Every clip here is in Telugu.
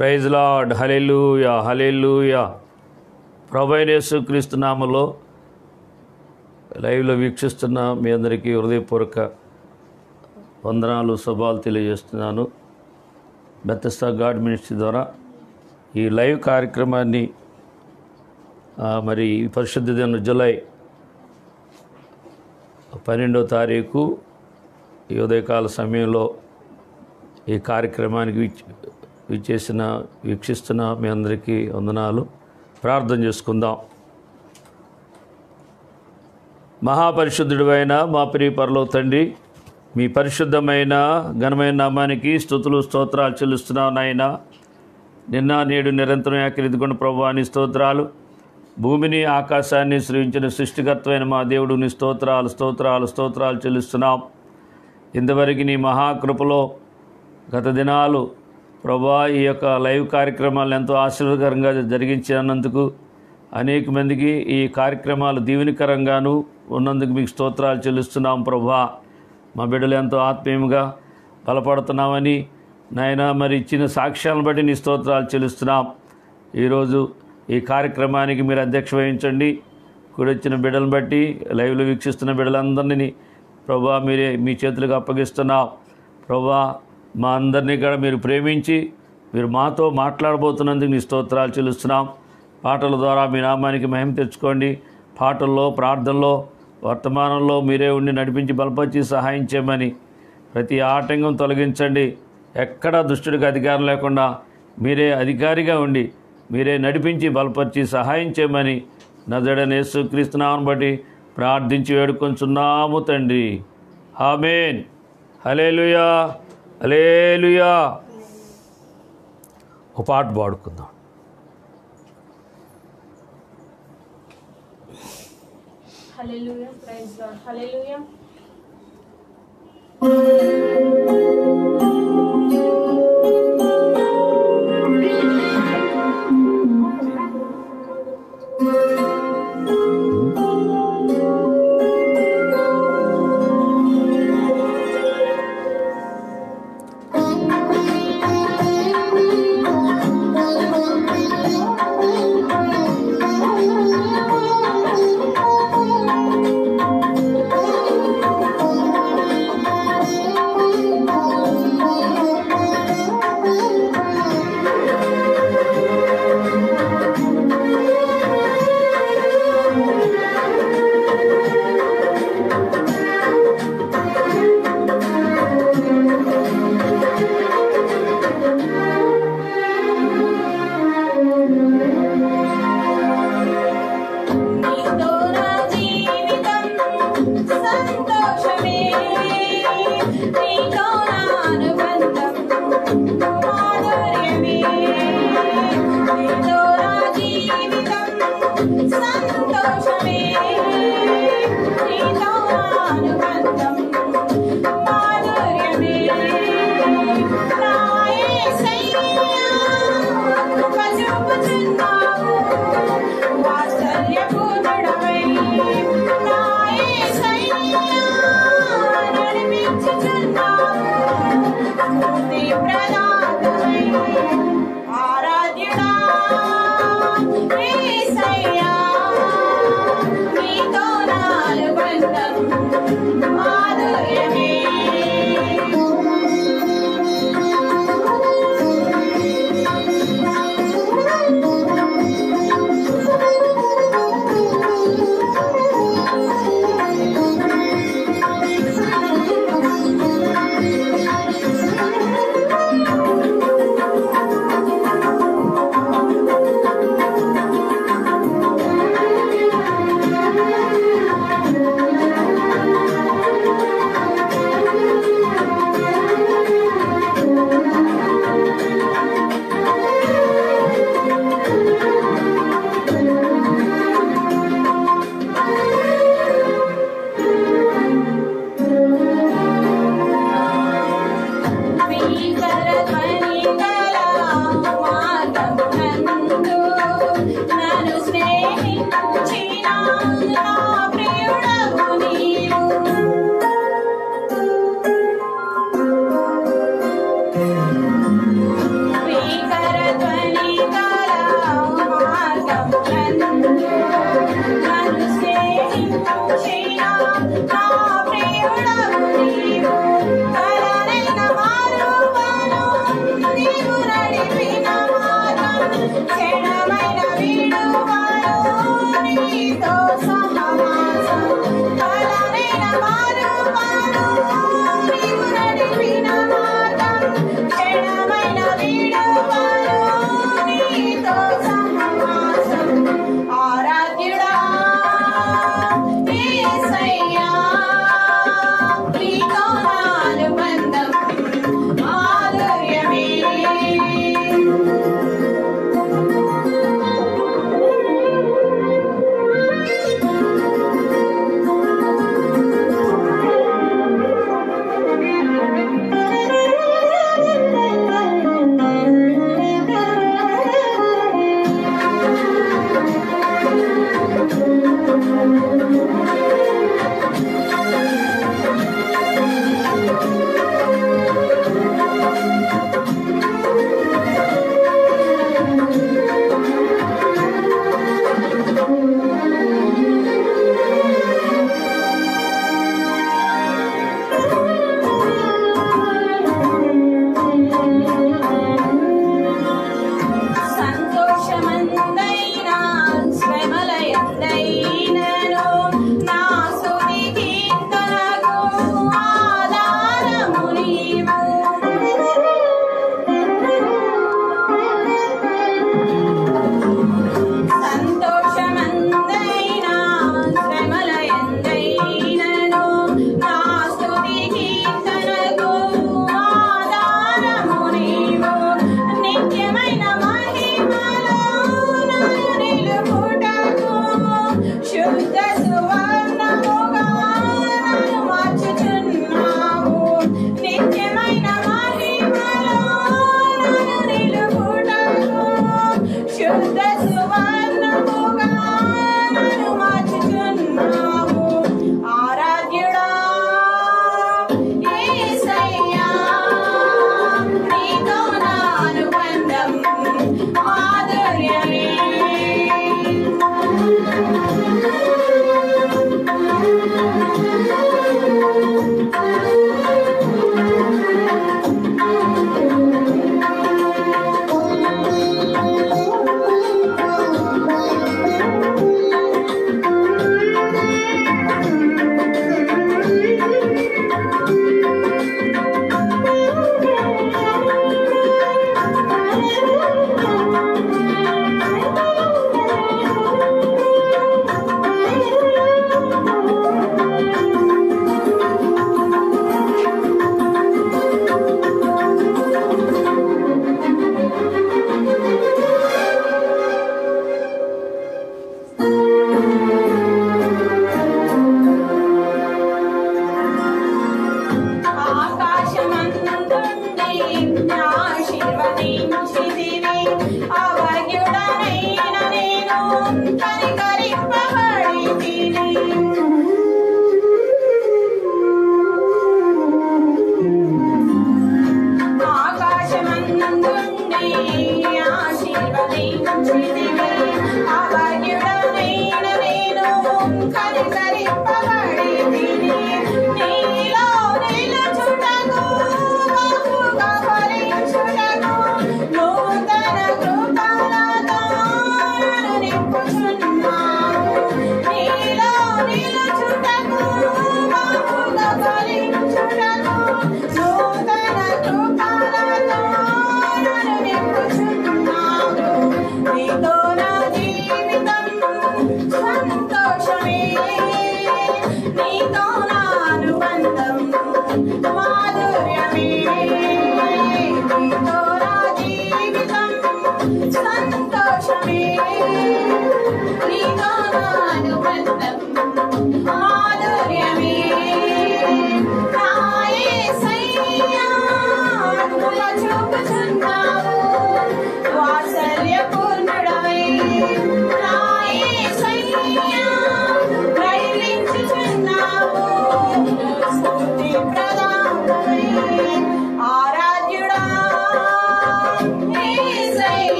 Praise Lord. హల్లెలూయా, హల్లెలూయా. ప్రభువైన యేసుక్రీస్తు నామములో లైవ్లో వీక్షిస్తున్న మీ అందరికీ హృదయపూర్వక వందనాలు, శుభాలు తెలియజేస్తున్నాను. బెతెస్దా గాడ్ మినిస్ట్రీ ద్వారా ఈ లైవ్ కార్యక్రమాన్ని మరి పరిశుద్ధ దినం జూలై 12వ తారీఖు ఈ ఉదయకాల సమయంలో ఈ కార్యక్రమానికి వీక్షిస్తున్న మీ అందరికీ వందనాలు. ప్రార్థన చేసుకుందాం. మహాపరిశుద్ధుడైన మా ప్రియ పరలోక తండ్రి, మీ పరిశుద్ధమైన ఘనమైన నామానికి స్తుతులు స్తోత్రాలు చెల్లిస్తున్నాం నాయన. నిన్న నేడు నిరంతరం ఏకరీతిగొన్న ప్రభువా నీ స్తోత్రాలు. భూమిని ఆకాశాన్ని సృజించిన సృష్టికర్తమైన మా దేవుడు నీ స్తోత్రాలు స్తోత్రాలు స్తోత్రాలు చెల్లిస్తున్నాం. ఇంతవరకు నీ మహాకృపలో గత దినాలు ప్రభువా ఈ యొక్క లైవ్ కార్యక్రమాలను ఎంతో ఆశీర్వాదకరంగా జరిగించినందుకు, అనేక మందికి ఈ కార్యక్రమాలు దీవెనకరంగాను ఉన్నందుకు మీకు స్తోత్రాలు చెల్లిస్తున్నాం. ప్రభువా మా బిడ్డలు ఎంతో ఆత్మీయంగా బలపడుతున్నామని నాయన మరి ఇచ్చిన సాక్ష్యాలను బట్టి నీ స్తోత్రాలు చెల్లిస్తున్నాం. ఈరోజు ఈ కార్యక్రమానికి మీరు అధ్యక్ష వహించండి. కూడొచ్చిన బిడ్డలను బట్టి లైవ్లో వీక్షిస్తున్న బిడ్డలందరినీ ప్రభువా మీరే మీ చేతులకు అప్పగిస్తున్నాం. ప్రభువా మా అందరినీ కూడా మీరు ప్రేమించి మీరు మాతో మాట్లాడబోతున్నందుకు నీ స్తోత్రాలు చెల్లిస్తున్నాం. పాటల ద్వారా మీ నామానికి మహిమ తెచ్చుకోండి. పాటల్లో, ప్రార్థనలో, వర్తమానంలో మీరే ఉండి నడిపించి బలపరిచి సహాయం చేయమని, ప్రతి ఆటంకం తొలగించండి. ఎక్కడా దుష్టుడికి అధికారం లేకుండా మీరే అధికారిగా ఉండి మీరే నడిపించి బలపరిచి సహాయం చేయమని నజరేయుడైన యేసుక్రీస్తు నామమును బట్టి ప్రార్థించి వేడుకొంచున్నాము తండ్రి. ఆమేన్. హల్లెలూయా, హల్లెలూయా. ఒక పాట పాడుకుందాం. Hallelujah, praise Lord. Hallelujah. Hallelujah.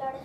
Lord.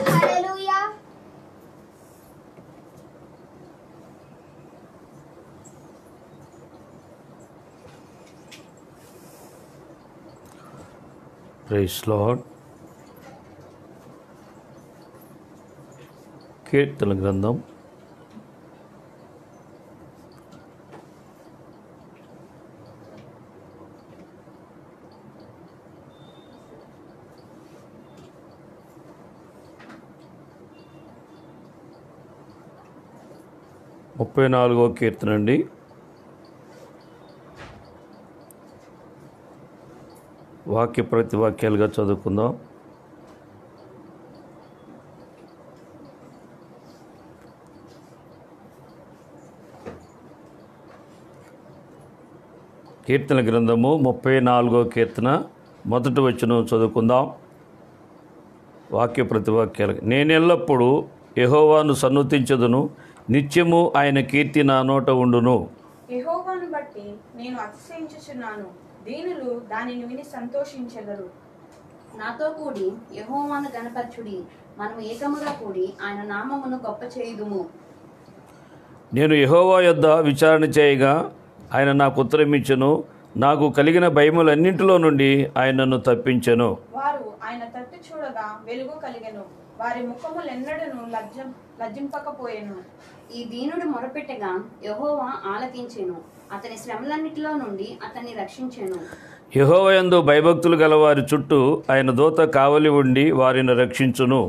Hallelujah. Praise Lord. కీర్తన గ్రంథం 34వ కీర్తన అండి. వాక్య ప్రతి వాక్యాలుగా చదువుకుందాం. కీర్తన గ్రంథము 34వ కీర్తన మొదటి వచనం చదువుకుందాం. వాక్య ప్రతి వాక్యాలుగా. నేను ఎల్లప్పుడూ యెహోవాను సన్నుతించదును, నిత్యము ఆయన కీర్తి నా నోట ఉండును. యెహోవాను బట్టి నేను అతిశయించుచున్నాను, దీనులు దానిని విని సంతోషించెదరు. నాతో కూడి యెహోవాను గణపరచుడి, మనము ఏకముగా కూడి ఆయన నామమును గొప్ప చేయుదుము. నేను యెహోవా యొద్ద విచారణ చేయగా ఆయన నాకు ఉత్తరమిచ్చెను. నాకు కలిగిన భయములన్నింటిలో నుండి ఆయన నన్ను తప్పించెను. వారు ఆయన తట్టు చూడగా వెలుగు కలిగెను, వారి ముఖములెన్నడను లజ్జింపకపోయెను. ఈ దీనుడు మొరపెట్టగా యెహోవా ఆలకించెను, అతని శ్రమలన్నిటిలో నుండి అతన్ని రక్షించెను. యెహోవాయందు భయభక్తులు గల వారి చుట్టూ ఆయన దూత కావలి ఉండి వారిని రక్షించును.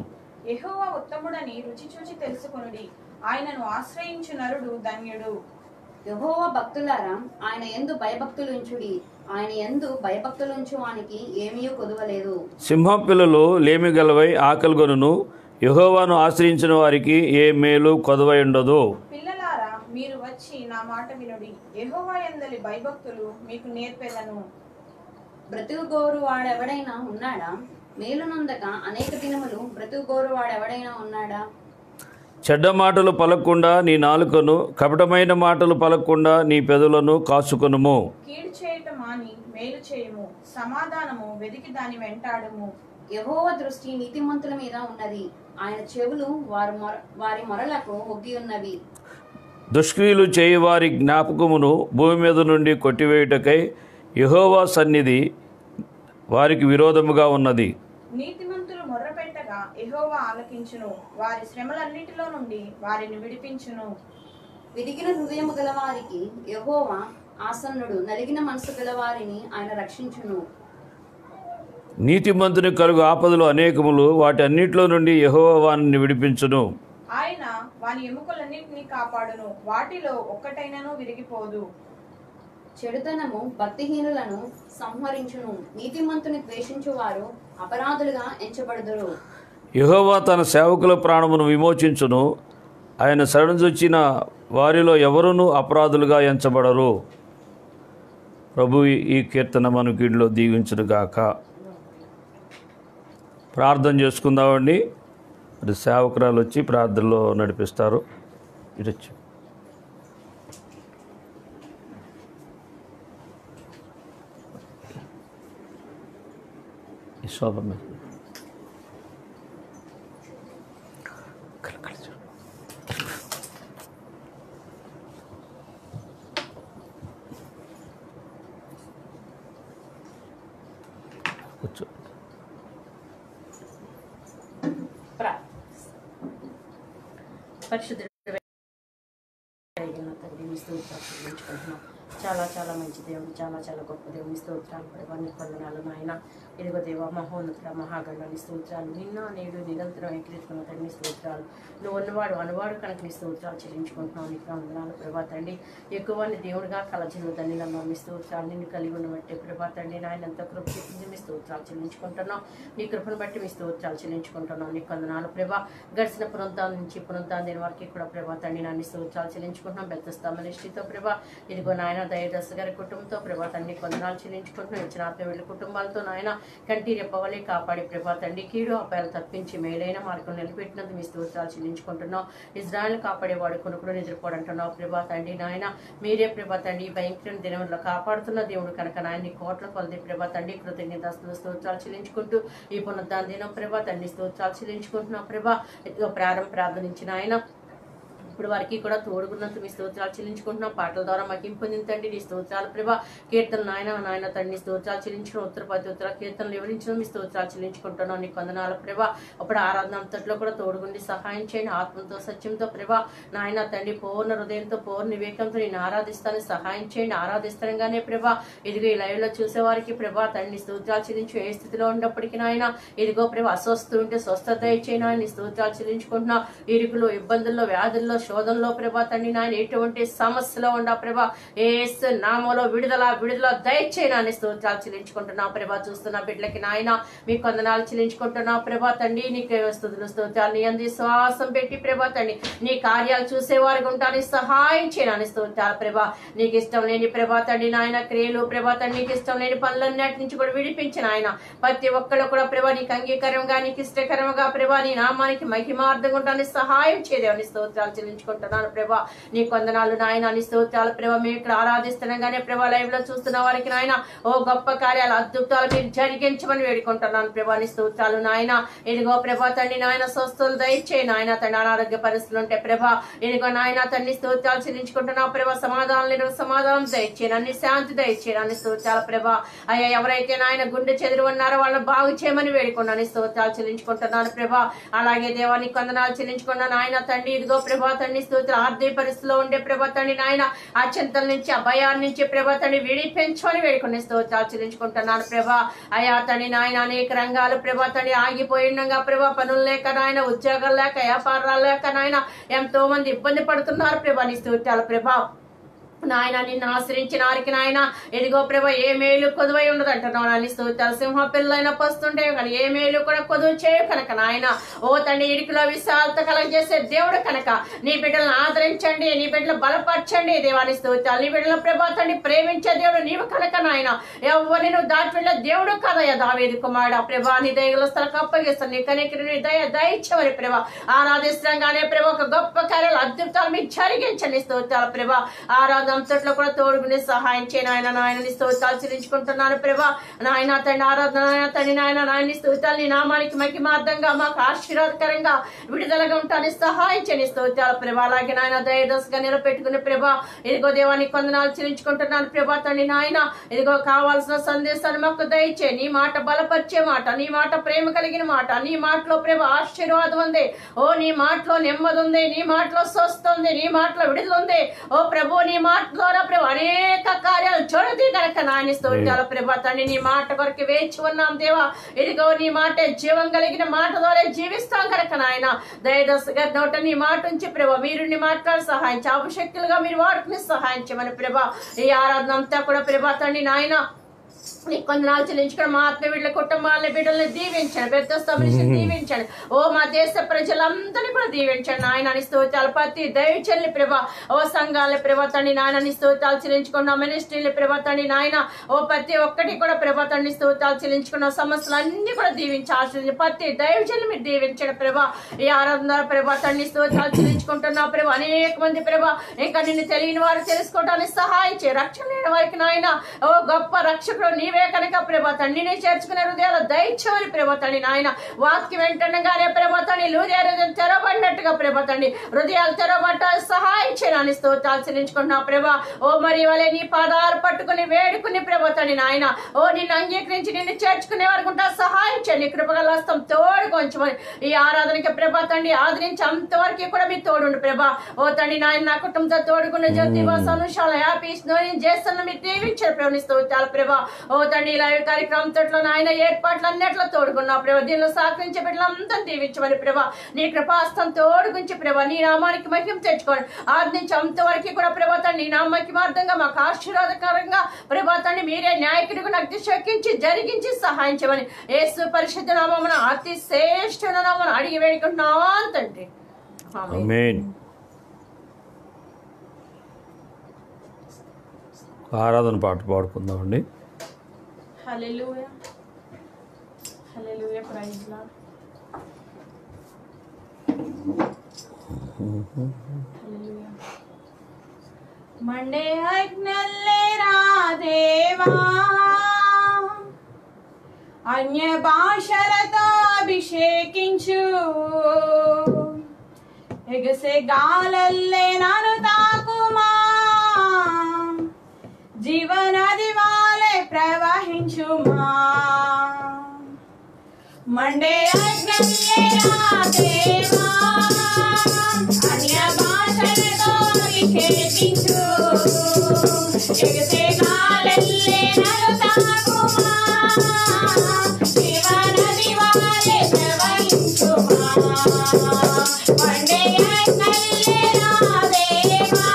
యెహోవా ఉత్తముడని రుచి చూచి తెలుసుకొనుడి, ఆయనను ఆశ్రయించు నరుడు ధన్యుడు. యెహోవా భక్తులారా, ఆయన యందు భయభక్తులుంచుడి, ఆయన యందు భయభక్తులుంచు వానికి ఏమీ కొదువలేదు. సింహం పిల్లలు లేమి గలవై ఆకలిగొనును, యెహోవాను ఆశ్రయించిన వారికి ఏ మేలు కొదవై ఉండదు. పిల్లలారా, మీరు వచ్చి నా మాట వినుడి, యెహోవా యందలి భయభక్తులు మీకు నేర్పెదను. బ్రతుకుగోరు వాడెవడైనా ఉన్నాడా? మేలునందక అనేక దినములు బ్రతుకుగోరు వాడెవడైనా ఉన్నాడా? చెడ్డ మాటలు పలకకుండా నీ నాలుకను, కపటమైన మాటలు పలకకుండా నీ పెదవులను కాచుకొనుము. కీడు చేయటం మాని మేలు చేయము, సమాధానము వెదికి దాని వెంటాడము. యెహోవా దృష్టి నీతిమంతుల మీద ఉన్నది, ఆయన చెవులు వారి మొరలకు ఒగ్గి ఉన్నవి. దుష్క్రియలు చేయవారి జ్ఞాపకమును భూమి మీద నుండి కొట్టివేయుటకై యెహోవా సన్నిధి వారికి విరోధముగా ఉన్నది. నీతిమంతులు మొర్రపెట్టగా యెహోవా ఆలకించును, వారి శ్రమలన్నిటిలో నుండి వారిని విడిపించును. విరిగిన హృదయము గల వారికి యెహోవా ఆసన్నుడు, నలిగిన మనసు గల వారిని ఆయన రక్షించును. నీతిమంతుని కలుగు ఆపదలు అనేకములు, వాటి అన్నిటిలో నుండి యెహోవా వారిని విడిపించును. ఆయన వాని ఎముకలన్నిటినీ కాపాడును, వాటిలో ఒక్కటైనను విరిగిపోదు. చెడుతనము భక్తిహీనులను సంహరించును, నీతిమంతుని ద్వేషించు వారు అపరాధులుగా ఎంచబడుదురు. యెహోవా తన సేవకుల ప్రాణమును విమోచించును, ఆయన శరణుజొచ్చిన వారిలో ఎవరునూ అపరాధులుగా ఎంచబడరు. ప్రభు ఈ కీర్తన మనకి ఇంట్లో దీవించునుగాక. ప్రార్థన చేసుకుందామండి. మరి సేవకురాలు వచ్చి ప్రార్థనలో నడిపిస్తారు. ఇటొచ్చు ఈ శోభ మీద కూర్చో. పరిశుద్ధుడైన తండ్రి, మీ స్తోత్రాలు చెల్లించుకుంటున్నాం. చాలా చాలా మంచి దేవుడు, చాలా చాలా గొప్ప దేవుని స్తోత్రాలు, ప్రభాన్ని పొందనాలు నాయన. ఇదిగో దేవ, మహోన్నతుల మహాగణాన్ని స్తోత్రాలు, నిన్న నేడు నిరంతరం ఎక్కిరించుకున్న తండ్రి స్తోత్రాలు. నువ్వు ఉన్నవాడు అనువాడు కనుక నీ స్తోత్రాలు చెల్లించుకుంటున్నావు. నీకు వందనాలు ప్రభా తండ్రి. ఎక్కువని దేవుడిగా కలచిన తండ్రి నమ్మ మీ స్తోత్రాలు, నిన్ను కలిగి ఉండబట్టే ప్రభా తండ్రి నాయన ఎంత కృప చెప్పింది మీ స్తోత్రాలు చెల్లించుకుంటున్నాం. నీ కృపను బట్టి మీ స్తోత్రాలు చెల్లించుకుంటున్నాం. నీకు వందనాలు ప్రభా. గడిచిన పునంతాల నుంచి పునంతాంది వరకు కూడా ప్రభా తండ్రి నాన్ని స్తోత్రాలు చెల్లించుకుంటున్నాం. బెత్తస్తమనిష్టితో ప్రభా, ఇదిగో నాయన దయదస్ గారి కుటుంబంతో ప్రభా తండ్రి వందనాలు చెల్లించుకుంటున్నాం. ఇచ్చిన ఆత్మీయుల కుటుంబాలతో నాయన కంటి రెప్పవలే కాపాడి ప్రభా తండ్రి కీడు అపాయాలు తప్పించి మేలైన మార్గం నిలబెట్టినందుకు మీ స్తోత్రాలు చెల్లించుకుంటున్నాం. ఇజ్రాయల్ కాపాడేవాడు కొనుక్కుడు నిద్రపోడంటున్నావు ప్రభా తండ్రి నాయన. మీరే ప్రభా తండ్రి భయంకరమైన దినంలో కాపాడుతున్న దేవుడు కనుక నాయన నీ కోట్ల కొలది ప్రభా తండ్రి కృతజ్ఞతాస్తులు స్తోత్రాలు చెల్లించుకుంటూ ఈ పునరుద్ధరణ దినం ప్రభా తండ్రి స్తోత్రాలు చెల్లించుకుంటున్నాం ప్రభా. ప్రార్థనించిన ఆయన ఇప్పుడు వారికి కూడా తోడుగున్నంత మీ స్తోత్రాలు చెల్లించుకుంటున్నాం. పాటల ద్వారా మహిమ పొందింతండి నీ స్తోత్రాలు ప్రభా. కీర్తన నాయన తండ్రి స్తోత్రాలు చెల్లించుకుని ఉత్తర కీర్తనలు వివరించడం మీ స్తోత్రాలు చెల్లించుకుంటున్నాం. నీకు వందనాలు ప్రభా. అప్పుడు ఆరాధన అంతట్లో కూడా తోడుగుండి సహాయం చేయండి. ఆత్మతో సత్యంతో ప్రభా నాయన తండ్రి పూర్ణ హృదయంతో పూర్ణ వివేకంతో నేను ఆరాధిస్తాను, సహాయం చేయండి. ఆరాధిస్తానుగానే ప్రభా ఇదిగో ఈ లైవ్ లో చూసే వారికి ప్రభా తండ్రి స్తోత్రాలు చెల్లించు. ఏ స్థితిలో ఉన్నప్పటికీ నాయన ఇదిగో ప్రభా అస్వస్థ ఉంటే స్వస్థత ఇచ్చేనా నీ స్తోత్రాలు చెల్లించుకుంటున్నాం. ఇరుకులు ఇబ్బందుల్లో వ్యాధుల్లో శోధనలో ప్రభా తండ్రి నాయన ఎటువంటి సమస్యలో ఉండా ప్రభా యేసు నామములో విడుదల దయచేయనా అని స్తోత్రాలు చెల్లించుకుంటున్నాం ప్రభా. చూస్తున్న బిడ్డలకి నాయన మీకు వందనాలు చెల్లించుకుంటున్నాం ప్రభా తండ్రి. నీకే స్తుతులు స్తోత్రాలు. నీ అంది శ్వాసం పెట్టి ప్రభా తండ్రి నీ కార్యాలు చూసేవారికి ఉంటాను సహాయం చేయని స్తోత్రాలు ప్రభా. నీకు ఇష్టం లేని ప్రభా తండ్రి నాయన క్రియలు ప్రభా తండ్రి నీకు ఇష్టం లేని పనులన్నిటి నుంచి కూడా విడిపించిన ఆయన ప్రతి ఒక్కళ్ళు కూడా ప్రభా నీకు అంగీకారంగా నీకు ఇష్టకరంగా ప్రభా నీ నామానికి మహిమార్థంగా ఉంటాను సహాయం చేయదేవని స్తోత్రాలు చెల్లించుకుంటున్నాం చెల్లించుకుంటున్నాను ప్రభా. నీ వందనాలు నాయన, నీ స్తోత్రాలు ప్రభా. మేము ఇక్కడ ఆరాధిస్తున్నాగానే ప్రభా, లైవ్ లో చూస్తున్న వారికి నాయన ఓ గొప్ప కార్యాలు అద్భుతాలు మీరు జరిగించమని వేడుకుంటున్నాను ప్రభా. నీ స్తోత్రాలు నాయన. ఇదిగో ప్రభా తండ్రి నాయన స్వస్థలు దయచేయి నాయన తండ్రి. అనారోగ్య పరిస్థితులు ఉంటే ప్రభా ఇదిగో నాయన తండ్రి స్తోత్రాలు చెల్లించుకుంటున్నావు ప్రభా. సమాధానం దయచేయను, అన్ని శాంతి దయచేయను, అన్ని స్తోత్రాలు ప్రభా. అయ్యా ఎవరైతే నాయన గుండె చెదిరి ఉన్నారో వాళ్ళని బాగు చేయమని వేడుకున్నాను, స్తోత్రాలు చెల్లించుకుంటున్నాను ప్రభా. అలాగే దేవానికి వందనాలు చెల్లించుకున్నాను ఆయన తండ్రి. ఇదిగో ప్రభా తండ్రి స్తోత్రాలు ఆర్థిక పరిస్థితిలో ఉండే ప్రభా తండ్రి నాయన ఆ చింతల నుంచి ఆ భయాన్ని నుంచి ప్రభా తండ్రి విడిపించమని వేడుకునే స్తోత్రాలు చెల్లించుకుంటున్నాను ప్రభా. అయ్యా తండ్రి నాయన అనేక రంగాలు ప్రభా తండ్రి ఆగిపోయి ఉండగా ప్రభా, పనులు లేక నాయన, ఉద్యోగాలు లేక, వ్యాపారాలు లేక నాయన ఎంతో మంది ఇబ్బంది పడుతున్నారు ప్రభా. నీ స్తోత్రాలు ప్రభా. నాయన నిన్ను ఆశ్రయించిన వారికి నాయన ఇదిగో ప్రభా ఏ మేలు కొదువై ఉండదు అంటున్నావు నాని స్తోత్రాలు. సింహ పిల్లలైన పస్తుంటే కానీ ఏ మేలు కూడా కొదువు చేయు కనుక నాయన ఓ తండ్రి ఇరుకులో విశాలత కలగజేసే దేవుడు కనుక నీ బిడ్డలను ఆదరించండి, నీ బిడ్డలు బలపరచండి దేవాని స్తోత్రాలు. నీ బిడ్డల ప్రభా తండ్రి ప్రేమించే దేవుడు నీవు కనుక నాయన ఎవరిని నువ్వు దాటి వెళ్ళే దేవుడు కదయ్యా దావీదు కుమారుడు. ప్రభా నీ దయగల స్థలకు అప్పగిస్తాను, నీ కనికరి నీ దయచేవని ప్రభా. ఆరాధిస్తాగానే ప్రభా ఒక గొప్ప కార్యాలు అద్భుతాలు మీకు జరిగించండి స్తోత్రాలు ప్రభా. అంతట్లో కూడా తోడుకుని సహాయం చేయను ఆయన. నాయనని స్తోత్రాలు చెల్లించుకుంటున్నాను ప్రభా. నాయన తండ్రి ఆరాధన తండ్రి నాయన నాయని స్తోత్రాలు నీ నామానికి మహిమార్థంగా మాకు ఆశీర్వాదకరంగా విడుదలగా ఉంటాను సహాయం చేయని స్తోత్రాలు ప్రభా. అలాగే నాయన దయదశగా నిలబెట్టుకుని ప్రభా ఇదిగో దేవానికి వందనాలు చెల్లించుకుంటున్నాను ప్రభా తండ్రి నాయన. ఇదిగో కావాల్సిన సందేశాన్ని మాకు దయచే, నీ మాట బలపరిచే మాట, నీ మాట ప్రేమ కలిగిన మాట, నీ మాటలో ప్రభా ఆశీర్వాదం ఉంది, ఓ నీ మాటలో నెమ్మది ఉంది, నీ మాటలో స్వస్థ ఉంది, నీ మాటలో విడుదల ఉంది ఓ ప్రభు. నీ మాట ద్వారా ప్రభు అనేక కార్యాలు చూడది కనుక నాయన స్తోత్రాలు ప్రభా తండ్రి. నీ మాట కొరకు వేచి ఉన్నాం దేవా. ఇదిగో నీ మాట జీవం కలిగిన మాట ద్వారా జీవిస్తాం కనుక నాయన దయదశగా నోట నీ మాట ఉంచి ప్రభా మీరు నీ మాట్లాడి సహాయం చాపశక్తులుగా మీరు వాడుకుని సహాయం చేయమని ప్రభా. ఈ ఆరాధన అంతా కూడా ప్రభా తండ్రి నాయన నీ కొందనాలు చెల్లించుకుని మా ఆత్మ బిడ్డల కుటుంబాలని బిడ్డల్ని దీవించండి, పెద్ద దీవించండి ఓ మా దేశ ప్రజలందరినీ కూడా దీవించండి నాయన. నీ స్తోత్రాలు ప్రతి దయచెల్లి ప్రభా ఓ సంఘాలని ప్రభా తండ్రి నాయన నీ స్తోత్రాలు చెల్లించుకున్న మినిస్ట్రీలు ప్రభా తండ్రి నాయన ఓ ప్రతి ఒక్కటి కూడా ప్రభా తండ్రి స్తోత్రాలు చెల్లించుకున్న సమస్యలన్నీ కూడా దీవించి ఆశ్రయించి ప్రతి దయచెల్లి మీరు దీవించండి ప్రభా. ఈ ఆరాధన ప్రభా తండ్రి స్తోత్రాలు చెల్లించుకుంటున్నావు ప్రభా. అనేక మంది ప్రభా ఇంకా నిన్ను తెలియని వారు తెలుసుకోవడానికి సహాయం చేయ, రక్షణ లేని వారికి నాయన ఓ గొప్ప రక్షకుడు నీవే కనుక ప్రభా తండ్రి నీ చేర్చుకునే హృదయాలు దయచేవని ప్రభా తండ్రి నాయన. వాక్యం వెంటనగానే ప్రభా తండ్రి హృదయాలు తెరబడినట్టుగా ప్రభా తండ్రి హృదయాలు తెరబట్ట సహాయం చేయడానికి స్తోత్రాలు చెల్లించుకుంటున్నా ప్రభా. ఓ మరి వాళ్ళే నీ పాదాలు పట్టుకుని వేడుకుని ప్రభా తండ్రి నాయన ఓ నిన్ను అంగీకరించి నిన్ను చేర్చుకునే వరకు సహాయం చేయండి. కృపగల హస్తం తోడు కొంచెమని ఈ ఆరాధనకి ప్రభా తండ్రి ఆదరించి అంతవరకు కూడా మీ తోడుండు ప్రభా. ఓ తండ్రి నాయన నా కుటుంబంతో తోడుకున్న జ్యోతిబా అనుషాల హ్యాపీ చేస్తున్న మీరు దీవించారు ప్రభు స్తోత్రాలు ప్రభా. ఓ తండ్రి లైవ్ కార్యక్రమం తోటలో నాయన ఏర్పాట్లు అన్నిట్లో తోడుకున్నా ప్రభా. దీనిలో సహకరించే బిడ్డలంతా దీవించమని ప్రభా. నీ కృపాస్తం తోడుగుంచి ప్రభా నీ నామానికి మహిమ తెచ్చుకోండి. ఆది నుంచి అంతవరకు కూడా ప్రభా తండ్రి నీ నామానికి మార్గంగా మాకు ఆశీర్వాదకరంగా ప్రభా తండ్రి మీరే న్యాయకుడిగా నాకు శక్కించి జరిగించి సహాయం చేయమని యేసు పరిశుద్ధ నామమున అతి శ్రేష్ఠ నామమున అడిగి వేడుకుంటున్నావా తండ్రి. ఆమేన్. ఆరాధన పాట పాడుకుందామండి. హల్లెలూయా హల్లెలూయా ప్రైజ్ లార్డ్. హల్లెలూయా. మండే అగ్నల్లే రాదేవా అన్య భాషలతో అభిషేకించు, ఎగసే గాలల్లే నన్ను తాకుమా, జీవనది వాలే ప్రవహించుమా. మండే అగ్నల్లే రాదేవా అన్య భాషలతో అభిషేకించు, ఎగసే గాలల్లే నన్ను తాకుమా, జీవనది వాలే ప్రవహించుమా. మండే అగ్నల్లే రాదేవా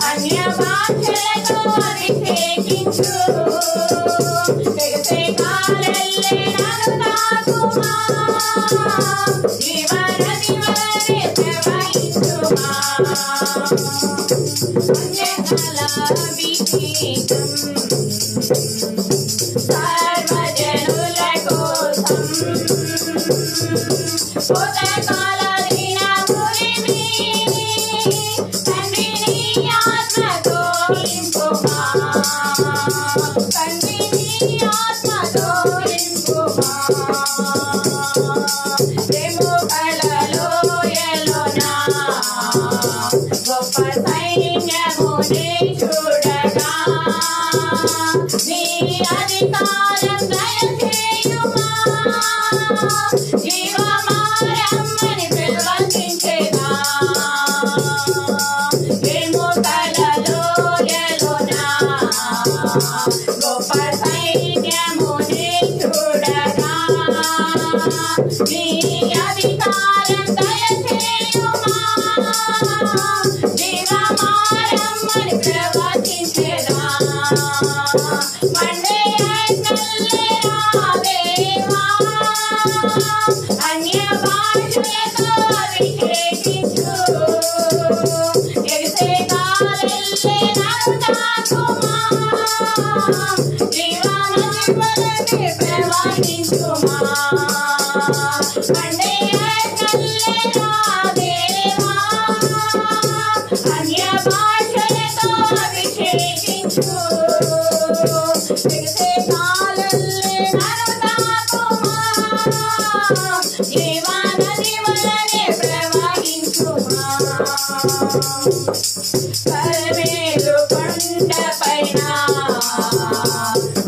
అన్య భాషలతో అభిషేకించు, ఎగసే గాలల్లే నన్ను తాకుమా, జీవనది వాలే ప్రవహించుమా. గొప్ప సైన్యముని చూడగా నీ అధికారం దయచేయుమా జీవమారమ్మని ప్రవచించేదా ఎముకలలో ఎలోనా గొప్ప సైన్యముని చూడగా నీ అధికారం దయచేయుమా జీవమారమ్మని ప్రవచించేదా మండే అగ్నులేరా దేవా అన్య భాషలతో అభిషేకించు ఎగిసే గాలులే నరునాకుమా జీవనదివలనే ప్రవహించుమా మండే అగ్నులేరా దేవా అన్య భాషలతో అభిషేకించు ఎగిసే గాలులే నరునాకుమా జీవనదివలనే ప్రవహించుమా కర్మేలు కొండపైన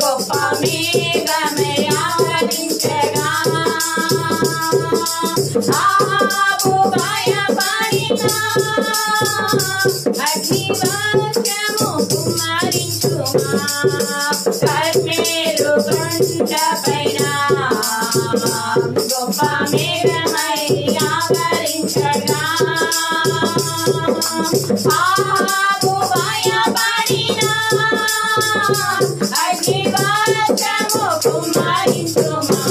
గొప్ప మేఘమే ఆవరించగా ఆహాబు భయపడినా అగ్నివర్షము కుమ్మరించుమా కర్మేలు కొండపైన గొప్ప మేఘమై ఆవరించగా ఆహాబు భయపడినా అగ్నివర్షము కుమ్మరించుమా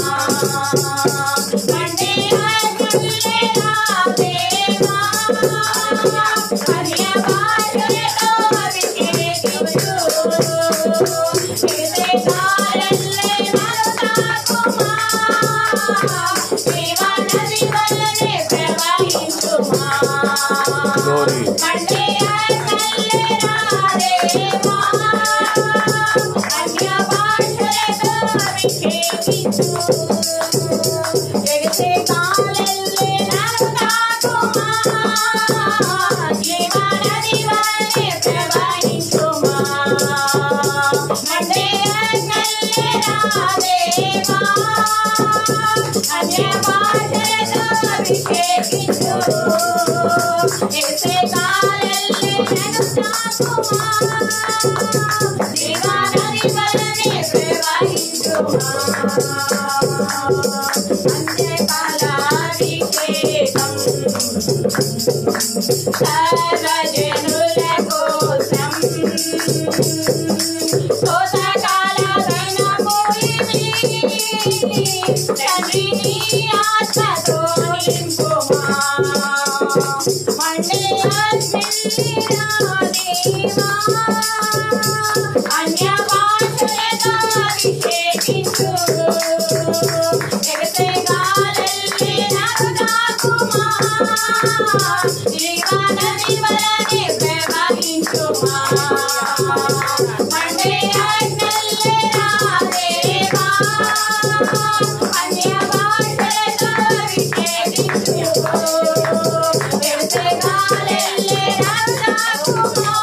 మండే అగ్నులేరా దేవా అన్య భాషలతో అభిషేకించు ఎగిసే గాలులే నరునాకుమా జీవనదివలనే ప్రవహించుమా Glory. మండే అగ్నులేరా దేవా అన్య భాషలతో అభిషేకించు ఎగిసే గాలులే నరునాకుమా జీవనదివలనే ప్రవహించుమా మండే అగ్నులేరా దేవా అన్య భాషలతో అభిషేకించు ఎగిసే గాలులే నరునాకుమా జీవనదివలనే ప్రవహించుమా అంత్యకాలాభిషేకం సర్వజనుల కోసం శోధకాలమైన పోయి తండ్రి నీ ఆత్మతో నింపుమా మండే అగ్నిలేరా దేవా అన్య భాషలతో అభిషేకించు ఎగిసే గాలులే నరునాకుమా జీవనదివలనే ప్రవహించుమా మండే అగ్నులేరా దేవా అన్య భాషలతో అభిషేకించు ఎగిసే గాలులే నరునాకుమా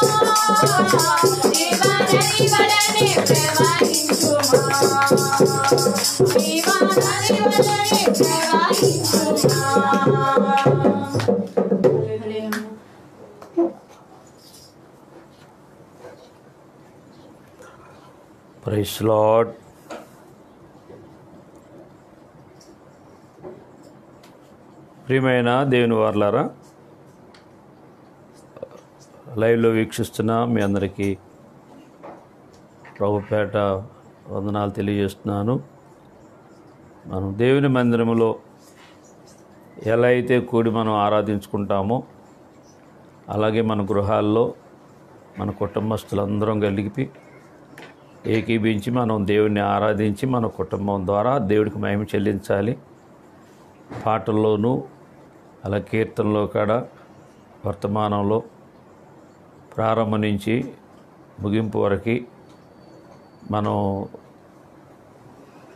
జీవనదివలనే ప్రవహించుమా జీవనదివలనే ప్రవహించుమా ప్రైస్ లార్డ్. ప్రియమైన దేవుని వారలారా, లైవ్లో వీక్షిస్తున్న మీ అందరికీ ప్రభుపేట వందనాలు తెలియజేస్తున్నాను. మనం దేవుని మందిరములో ఎలా అయితే కూడి మనం ఆరాధించుకుంటామో అలాగే మన గృహాల్లో మన కుటుంబస్తులందరం కలిపి ఏకీభించి మనం దేవుణ్ణి ఆరాధించి మన కుటుంబం ద్వారా దేవుడికి మహిమ చెల్లించాలి. పాటల్లోనూ అలా కీర్తనలో కూడా వర్తమానంలో ప్రారంభం నుంచి ముగింపు వరకు మనం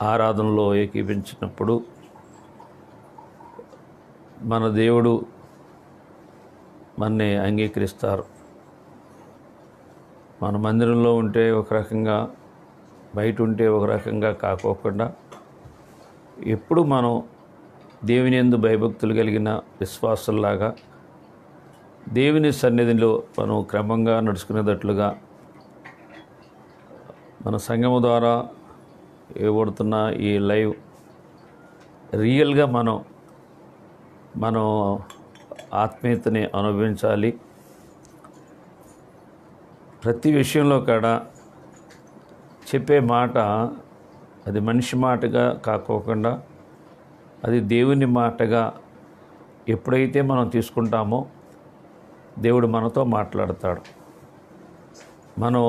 ఆరాధనలో ఏకీభించినప్పుడు మన దేవుడు మనని అంగీకరిస్తారు. మన మందిరంలో ఉంటే ఒక రకంగా, బయట ఉంటే ఒక రకంగా కాకోకుండా ఎప్పుడు మనం దేవుని యందు భయభక్తులు కలిగిన విశ్వాసుల్లాగా దేవుని సన్నిధిలో మనం క్రమంగా నడుచుకునేటట్లుగా మన సంఘము ద్వారా ఇవ్వబడుతున్న ఈ లైవ్ రియల్గా మనం ఆత్మీయతని అనుభవించాలి. ప్రతి విషయంలో కూడా చెప్పే మాట అది మనిషి మాటగా కాకోకుండా అది దేవుని మాటగా ఎప్పుడైతే మనం తీసుకుంటామో దేవుడు మనతో మాట్లాడతాడు. మనం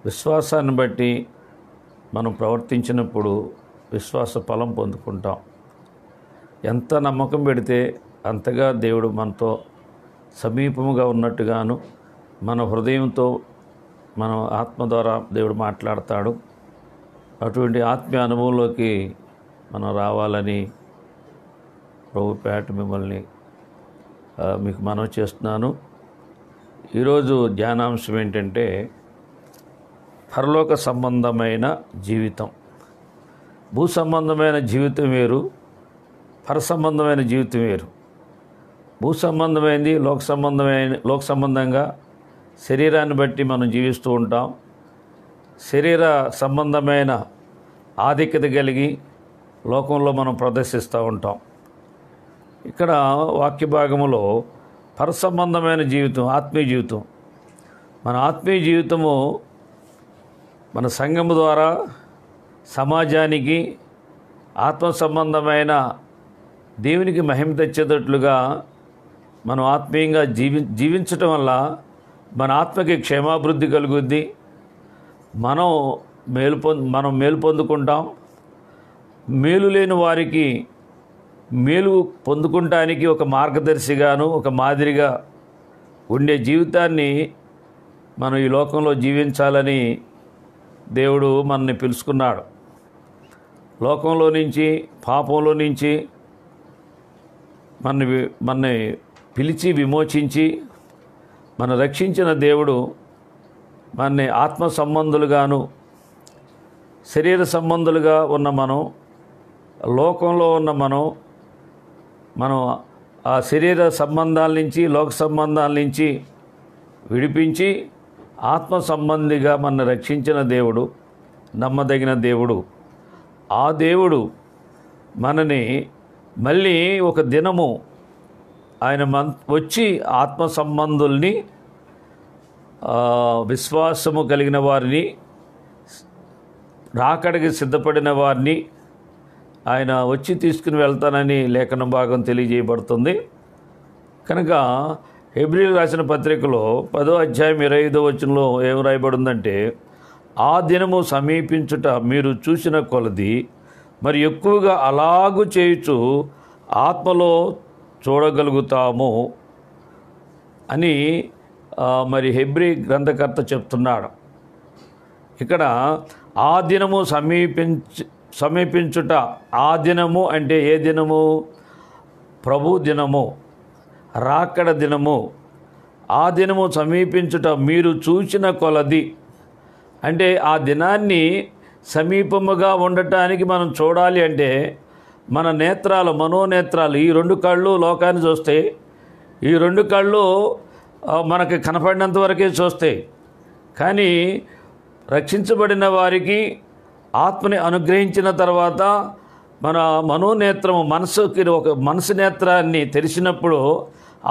విశ్వాసాన్ని బట్టి మనం ప్రవర్తించినప్పుడు విశ్వాస ఫలం పొందుకుంటాం. ఎంత నమ్మకం పెడితే అంతగా దేవుడు మనతో సమీపముగా ఉన్నట్టుగాను మన హృదయంతో మన ఆత్మ ద్వారా దేవుడు మాట్లాడతాడు. అటువంటి ఆత్మీయ అనుభవంలోకి మనం రావాలని ప్రభు పేట మిమ్మల్ని మీకు మనవి చేస్తున్నాను. ఈరోజు ధ్యానాంశం ఏంటంటే పరలోక సంబంధమైన జీవితం. భూ సంబంధమైన జీవితం వేరు, పర సంబంధమైన జీవితం వేరు. భూ సంబంధమైనది లోక సంబంధంగా శరీరాన్ని బట్టి మనం జీవిస్తూ ఉంటాం. శరీర సంబంధమైన ఆధిక్యత కలిగి లోకంలో మనం ప్రదర్శిస్తూ ఉంటాం. ఇక్కడ వాక్య భాగములో పర సంబంధమైన జీవితం, ఆత్మీయ జీవితం. మన ఆత్మీయ జీవితము మన సంఘము ద్వారా సమాజానికి ఆత్మ సంబంధమైన దేవునికి మహిమ తెచ్చేటట్లుగా మనం ఆత్మీయంగా జీవించటం వల్ల మన ఆత్మకి క్షేమాభివృద్ధి కలుగుద్ది. మనం మేలు పొందుకుంటాం. మేలు లేని వారికి మేలు పొందుకుంటానికి ఒక మార్గదర్శిగాను ఒక మాదిరిగా ఉండే జీవితాన్ని మనం ఈ లోకంలో జీవించాలని దేవుడు మనల్ని పిలుచుకున్నాడు. లోకంలో నుంచి, పాపంలో నుంచి మనని పిలిచి విమోచించి మన రక్షించిన దేవుడు మనని ఆత్మ సంబంధులుగాను శరీర సంబంధులుగా ఉన్న మనం, లోకంలో ఉన్న మనం ఆ శరీర సంబంధాల నుంచి, లోక సంబంధాల నుంచి విడిపించి ఆత్మ సంబంధిగా మనని రక్షించిన దేవుడు నమ్మదగిన దేవుడు. ఆ దేవుడు మనని మళ్ళీ ఒక దినము ఆయన వచ్చి ఆత్మ సంబంధుల్ని, విశ్వాసము కలిగిన వారిని, రాకడికి సిద్ధపడిన వారిని ఆయన వచ్చి తీసుకుని వెళ్తానని లేఖన భాగం తెలియజేయబడుతుంది. కనుక హెబ్రీయులకు రాసిన పత్రికలో 10వ అధ్యాయం 25వ వచనంలో ఏం రాయబడిందంటే, ఆ దినము సమీపించుట మీరు చూసిన కొలది మరి ఎక్కువగా అలాగు చేయుచు ఆత్మలో చూడగలుగుతాము అని మరి హెబ్రీ గ్రంథకర్త చెప్తున్నాడు. ఇక్కడ ఆ దినము సమీపించుట, ఆ దినము అంటే ఏ దినము? ప్రభు దినము, రాకడ దినము. ఆ దినము సమీపించుట మీరు చూచిన కొలది అంటే ఆ దినాన్ని సమీపముగా ఉండటానికి మనం చూడాలి అంటే మన నేత్రాలు, మనోనేత్రాలు, ఈ రెండు కళ్ళు లోకాన్ని చూస్తాయి. ఈ రెండు కళ్ళు మనకి కనపడినంత వరకే చూస్తాయి. కానీ రక్షించబడిన వారికి ఆత్మని అనుగ్రహించిన తర్వాత మన మనోనేత్రము, మనసుకి ఒక మనసు నేత్రాన్ని తెరిచినప్పుడు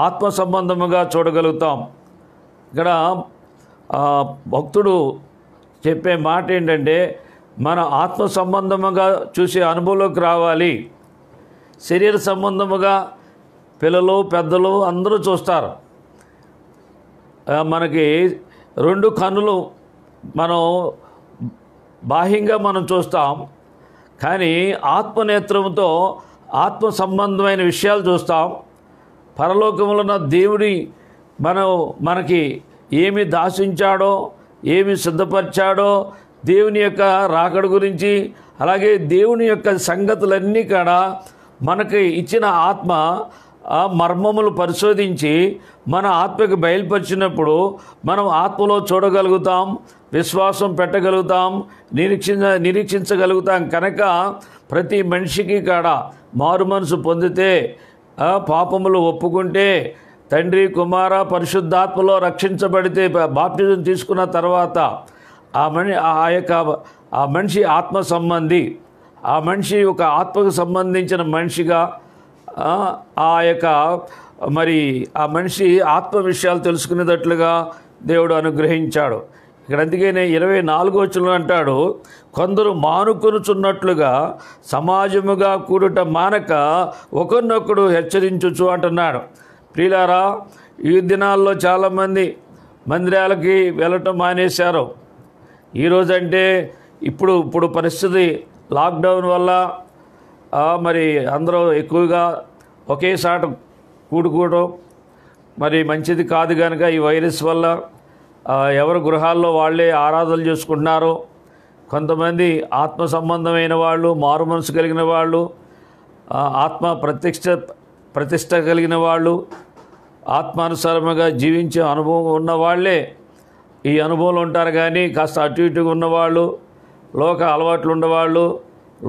ఆత్మ సంబంధముగా చూడగలుగుతాం. ఇక్కడ భక్తుడు చెప్పే మాట ఏంటంటే, మన ఆత్మ సంబంధముగా చూసే అనుభవంలోకి రావాలి. శరీర సంబంధముగా పిల్లలు, పెద్దలు అందరూ చూస్తారు. మనకి రెండు కన్నులు మనం బాహ్యంగా మనం చూస్తాం, కానీ ఆత్మనేత్రంతో ఆత్మ సంబంధమైన విషయాలు చూస్తాం. పరలోకములో ఉన్న దేవుడి మనకి ఏమి దాచించాడో, ఏమి సిద్ధపరిచాడో, దేవుని యొక్క రాకడ గురించి, అలాగే దేవుని యొక్క సంగతులన్నీ కూడా మనకి ఇచ్చిన ఆత్మ ఆ మర్మములు పరిశోధించి మన ఆత్మకు బయలుపరిచినప్పుడు మనం ఆత్మలో చూడగలుగుతాం, విశ్వాసం పెట్టగలుగుతాం, నిరీక్షించగలుగుతాం. కనుక ప్రతి మనిషికి కాడ మారు మనసు పొందితే, పాపములు ఒప్పుకుంటే, తండ్రి కుమార పరిశుద్ధాత్మలో రక్షించబడితే, బాప్టిజం తీసుకున్న తర్వాత ఆ మనిషి ఆత్మ సంబంధి, ఆ మనిషి ఒక ఆత్మకు సంబంధించిన మనిషిగా ఆ మనిషి ఆత్మ విషయాలు తెలుసుకునేటట్లుగా దేవుడు అనుగ్రహించాడు. ఇక్కడ అందుకనే 24వ వచనంలో అంటాడు, కొందరు మానుకొనుచున్నట్లుగా సమాజముగా కూడుట మానక ఒకరినొకడు హెచ్చరించుచు అంటున్నాడు. ప్రియులారా, ఈ దినాల్లో చాలామంది మందిరాలకి వెళ్ళటం మానేశారు. ఈరోజంటే ఇప్పుడు పరిస్థితి లాక్డౌన్ వల్ల మరి అందరూ ఎక్కువగా ఒకేసారి కూడుకోవడం మరి మంచిది కాదు. కనుక ఈ వైరస్ వల్ల ఎవరి గృహాల్లో వాళ్ళే ఆరాధనలు చేసుకుంటున్నారు. కొంతమంది ఆత్మ సంబంధమైన వాళ్ళు, మారు మనసు కలిగిన వాళ్ళు, ఆత్మ ప్రతిష్ట కలిగిన వాళ్ళు, ఆత్మానుసారముగా జీవించే అనుభవం ఉన్న వాళ్ళే ఈ అనుభవంలో ఉంటారు. కానీ కాస్త అటు ఇటుగా ఉన్నవాళ్ళు, లోక అలవాట్లు ఉన్నవాళ్ళు,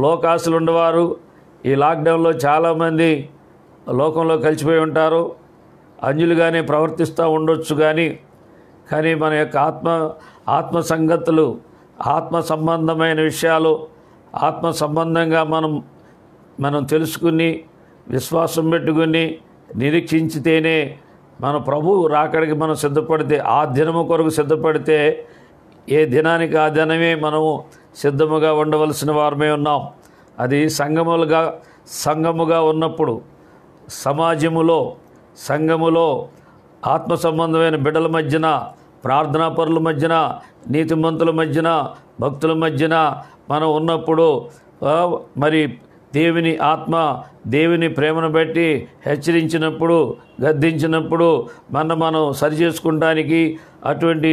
లోకాసులు ఉండేవారు ఈ లాక్డౌన్లో చాలామంది లోకంలో కలిసిపోయి ఉంటారు. అంజులుగానే ప్రవర్తిస్తూ ఉండొచ్చు. కానీ మన యొక్క ఆత్మ సంగతులు, ఆత్మ సంబంధమైన విషయాలు, ఆత్మ సంబంధంగా మనం తెలుసుకుని విశ్వాసం పెట్టుకుని నిరీక్షించితేనే మన ప్రభువు రాకడికి మనం సిద్ధపడితే, ఆ దినము కొరకు సిద్ధపడితే, ఏ దినానికి ఆ దినమే మనము సిద్ధముగా ఉండవలసిన వారమే ఉన్నాం. అది సంఘముగా ఉన్నప్పుడు, సంఘములో ఆత్మ సంబంధమైన బిడ్డల మధ్యన, ప్రార్థనా పరుల మధ్యన, నీతిమంతుల మధ్యన, భక్తుల మధ్యన మనం ఉన్నప్పుడు మరి దేవుని ఆత్మ దేవుని ప్రేమను బట్టి హెచ్చరించినప్పుడు, గద్దించినప్పుడు మనం సరి చేసుకుంటానికి అటువంటి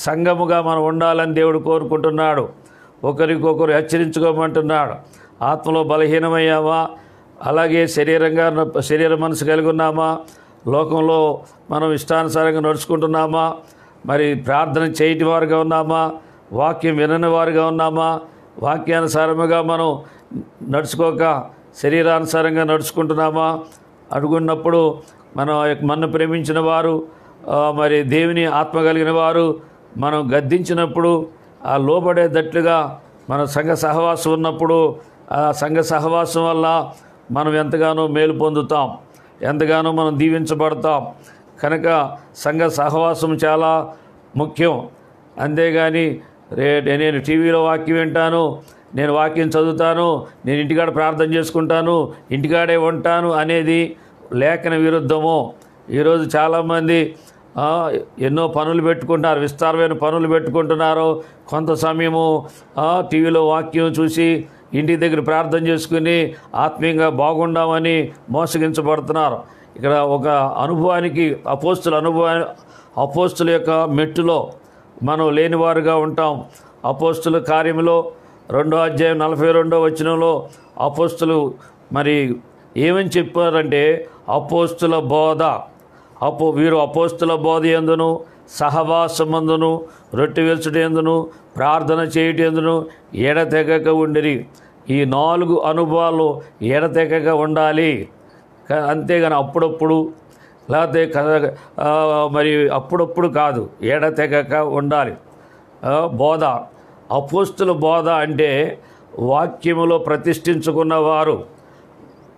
సంఘముగా మనం ఉండాలని దేవుడు కోరుకుంటున్నాడు. ఒకరికొకరు హెచ్చరించుకోమంటున్నాడు. ఆత్మలో బలహీనమయ్యావా? అలాగే శరీర మనసు కలిగి ఉన్నామా? లోకంలో మనం ఇష్టానుసారంగా నడుచుకుంటున్నామా? మరి ప్రార్థన చేయటి వారుగా ఉన్నామా? వాక్యం వినని వారుగా ఉన్నామా? వాక్యానుసారముగా మనం నడుచుకోక శరీరానుసారంగా నడుచుకుంటున్నామా? అడుగున్నప్పుడు మనం ప్రేమించిన వారు, మరి దేవుని ఆత్మ కలిగిన వారు మనం గద్దించినప్పుడు ఆ లోబడేటట్లుగా మన సంఘ సహవాసం ఉన్నప్పుడు, ఆ సంఘ సహవాసం వల్ల మనం ఎంతగానో మేలు పొందుతాం, ఎంతగానో మనం దీవించబడతాం. కనుక సంఘ సహవాసం చాలా ముఖ్యం. అంతేగాని నేను టీవీలో వాక్యం వింటాను, నేను వాక్యం చదువుతాను, నేను ఇంటికాడ ప్రార్థన చేసుకుంటాను, ఇంటికాడే ఉంటాను అనేది లేఖన విరుద్ధము. ఈరోజు చాలామంది ఎన్నో పనులు పెట్టుకుంటున్నారు, విస్తారమైన పనులు పెట్టుకుంటున్నారు. కొంత సమయము టీవీలో వాక్యం చూసి ఇంటి దగ్గర ప్రార్థన చేసుకుని ఆత్మీయంగా బాగుండామని మోసగించబడుతున్నారు. ఇక్కడ ఒక అనుభవానికి అపోస్తుల యొక్క మెట్టులో మనం లేనివారుగా ఉంటాం. అపోస్తుల కార్యములో 2వ అధ్యాయం 42వ వచనంలో అపోస్తులు మరి ఏమని చెప్పారంటే, అపోస్తుల బోధ, వీరు అపోస్తుల బోధ యందును, సహవాసమందును, రొట్టె విరుచుట యందును, ప్రార్థన చేయుట యందును ఎడతెగక ఉండిరి. ఈ 4 అనుభవాలు ఎడతెగక ఉండాలి. అంతేగాని అప్పుడప్పుడు, లేకపోతే మరి అప్పుడప్పుడు కాదు, ఎడతెగక ఉండాలి. బోధ, అపోస్తుల బోధ అంటే వాక్యములో ప్రతిష్ఠించుకున్నవారు,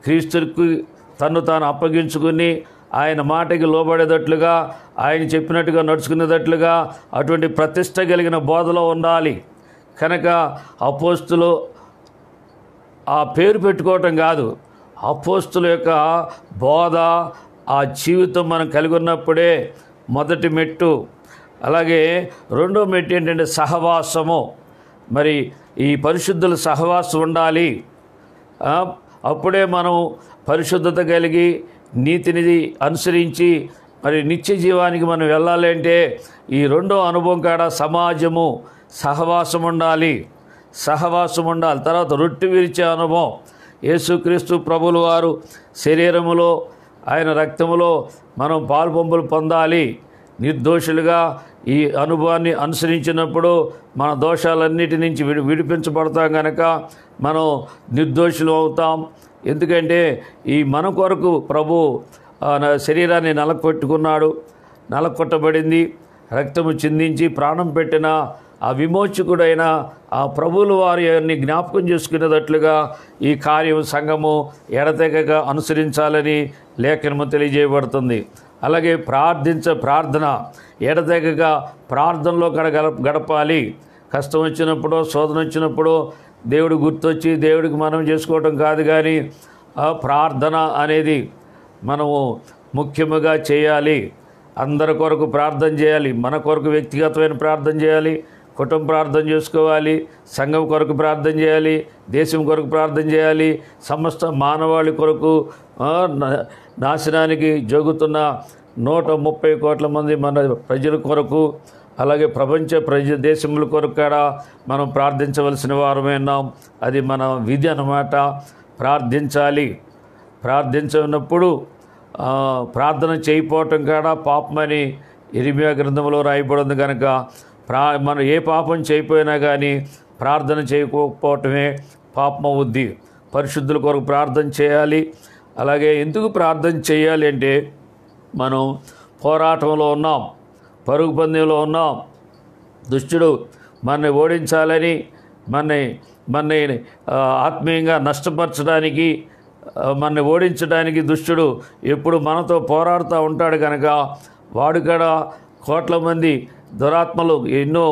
క్రీస్తుకు తాను అప్పగించుకుని ఆయన మాటకి లోబడేటట్లుగా, ఆయన చెప్పినట్టుగా నడుచుకునేటట్లుగా అటువంటి ప్రతిష్ట కలిగిన బోధలో ఉండాలి. కనుక అపోస్తులు ఆ పేరు పెట్టుకోవటం కాదు, అపోస్తుల యొక్క బోధ, ఆ జీవితం మనం కలిగి ఉన్నప్పుడే మొదటి మెట్టు. అలాగే రెండో మెట్టు ఏంటంటే సహవాసము. మరి ఈ పరిశుద్ధుల సహవాసం ఉండాలి. అప్పుడే మనం పరిశుద్ధత కలిగి నీతిని అనుసరించి మరి నిత్య జీవానికి మనం వెళ్ళాలి. అంటే ఈ రెండో అనుభవం కాడ సమాజము, సహవాసం ఉండాలి. తర్వాత రొట్టె విరిచే అనుభవం. యేసుక్రీస్తు ప్రభుల వారు శరీరములో ఆయన రక్తములో మనం పాలుపంపులు పొందాలి. నిర్దోషులుగా ఈ అనుభవాన్ని అనుసరించినప్పుడు మన దోషాలన్నిటి నుంచి విడిపించబడతాం కనుక మనం నిర్దోషులు అవుతాం. ఎందుకంటే ఈ మన కొరకు ప్రభు శరీరాన్ని నలకొట్టుకున్నాడు, నలకొట్టబడింది, రక్తము చిందించి ప్రాణం పెట్టిన ఆ విమోచకుడైన ఆ ప్రభువుల వారిని జ్ఞాపకం చేసుకునేటట్లుగా ఈ కార్యం సంఘము ఎడతెగక అనుసరించాలని లేఖనము తెలియజేయబడుతుంది. అలాగే ప్రార్థన ఎడతెగక ప్రార్థనలో గడపాలి. కష్టం వచ్చినప్పుడు, శోధన వచ్చినప్పుడు దేవుడు గుర్తొచ్చి దేవుడికి మనం చేసుకోవటం కాదు, కానీ ఆ ప్రార్థన అనేది మనము ముఖ్యముగా చేయాలి. అందరి కొరకు ప్రార్థన చేయాలి, మన కొరకు వ్యక్తిగతమైన ప్రార్థన చేయాలి, కుటుంబ ప్రార్థన చేసుకోవాలి, సంఘం కొరకు ప్రార్థన చేయాలి, దేశం కొరకు ప్రార్థన చేయాలి, సమస్త మానవాళి కొరకు, నాశనానికి జరుగుతున్న 130 కోట్ల మంది మన ప్రజల కొరకు, అలాగే ప్రపంచ దేశముల కొరకు కూడా మనం ప్రార్థించవలసిన వారమే ఉన్నాం. అది మన విధి అన్నమాట. ప్రార్థించాలి. ప్రార్థించినప్పుడు ప్రార్థన చేయకపోవటం కూడా పాపమని ఇర్మియా గ్రంథంలో రాయబడింది కనుక మనం ఏ పాపం చేయకపోయినా కానీ ప్రార్థన చేయకపోవటమే పాపం అవుద్ది. పరిశుద్ధుల కొరకు ప్రార్థన చేయాలి. అలాగే ఎందుకు ప్రార్థన చేయాలి అంటే మనం పోరాటంలో ఉన్నాం, పరుగు పందెంలో ఉన్నాం. దుష్టుడు మనని ఓడించాలని, మనని ఆత్మీయంగా నష్టపరచడానికి, మనని ఓడించడానికి దుష్టుడు ఎప్పుడు మనతో పోరాడుతూ ఉంటాడు కనుక వాడు కూడా కోట్ల మంది దురాత్మలు, ఎన్నో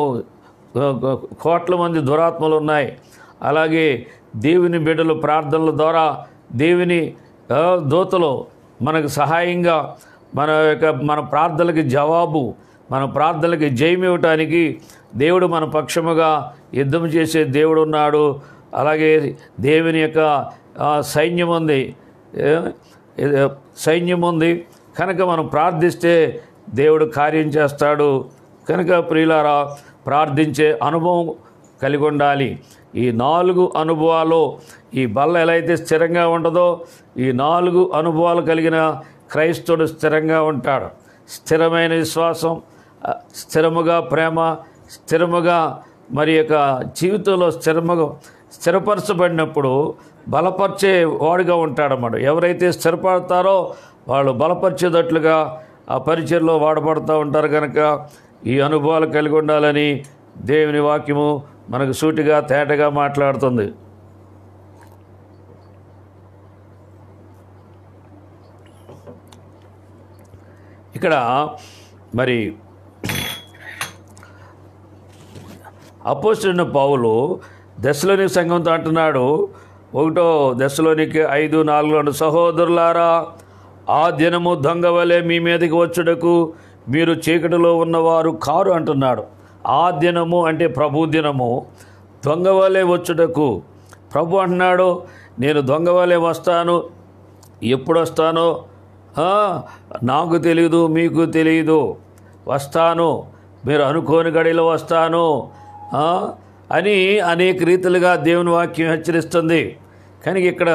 కోట్ల మంది దురాత్మలు ఉన్నాయి. అలాగే దేవుని బిడ్డలు ప్రార్థనల ద్వారా దేవుని దూతలు మనకు సహాయంగా మన ప్రార్థనలకి జవాబు, మన ప్రార్థనలకి జయం ఇవ్వటానికి దేవుడు మన పక్షముగా యుద్ధం చేసే దేవుడు ఉన్నాడు. అలాగే దేవుని యొక్క సైన్యం ఉంది కనుక మనం ప్రార్థిస్తే దేవుడు కార్యం చేస్తాడు. కనుక ప్రియులారా, ప్రార్థించే అనుభవం కలిగి ఉండాలి. ఈ 4 అనుభవాలు, ఈ బల్ల ఎలా అయితే స్థిరంగా ఉండదో ఈ 4 అనుభవాలు కలిగిన క్రైస్తవుడు స్థిరంగా ఉంటాడు. స్థిరమైన విశ్వాసం, స్థిరముగా ప్రేమ, స్థిరముగా మరి యొక్క జీవితంలో స్థిరపరచబడినప్పుడు బలపరిచే వాడుగా ఉంటాడన్నమాట. ఎవరైతే స్థిరపడతారో వాళ్ళు బలపరిచేటట్లుగా ఆ పరిచయలో వాడబడుతూ ఉంటారు. కనుక ఈ అనుభవాలు కలిగి ఉండాలని దేవుని వాక్యము మనకు సూటిగా తేటగా మాట్లాడుతుంది. ఇక్కడ మరి అపోస్తలుడైన పౌలు దశలోని సంఘంతో అంటున్నాడు, 1 దశలోనికి 5:4 సహోదరులారా, ఆ దినము దొంగ వలె మీ మీదకి వచ్చుటకు మీరు చీకటిలో ఉన్నవారు కారు అంటున్నాడు. ఆ దినము అంటే ప్రభు దినము, దొంగ వలె వచ్చుటకు ప్రభు అంటున్నాడు, నేను దొంగ వలె వస్తాను. ఎప్పుడు వస్తానో నాకు తెలియదు, మీకు తెలియదు. వస్తాను, మీరు అనుకోని గడిలో వస్తాను అని అనేక రీతిలుగా దేవుని వాక్యం హెచ్చరిస్తుంది. కానీ ఇక్కడ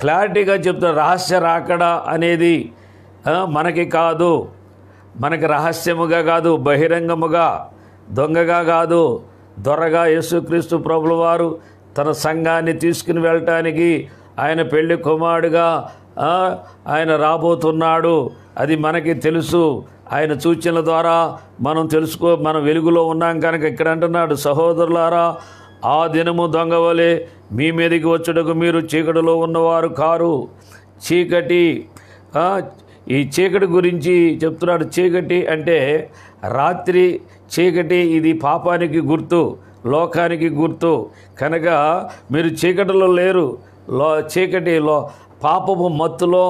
క్లారిటీగా చెప్తారు, రహస్య రాకడ అనేది మనకి కాదు, మనకి రహస్యముగా కాదు, బహిరంగముగా, దొంగగా కాదు, దొరగా యేసుక్రీస్తు ప్రభుల వారు తన సంఘాన్ని తీసుకుని వెళ్ళటానికి ఆయన పెళ్లి కుమారుడుగా ఆయన రాబోతున్నాడు. అది మనకి తెలుసు. ఆయన సూచనల ద్వారా మనం వెలుగులో ఉన్నాం కనుక ఇక్కడ అంటున్నాడు, సహోదరులారా, ఆ దినము దొంగ వలె మీ మీదకి వచ్చుటకు మీరు చీకటిలో ఉన్నవారు కారు. చీకటి, ఈ చీకటి గురించి చెప్తున్నాడు. చీకటి అంటే రాత్రి చీకటి, ఇది పాపానికి గుర్తు, లోకానికి గుర్తు. కనుక మీరు చీకటిలో లేరు. చీకటిలో పాపపు మత్తులో,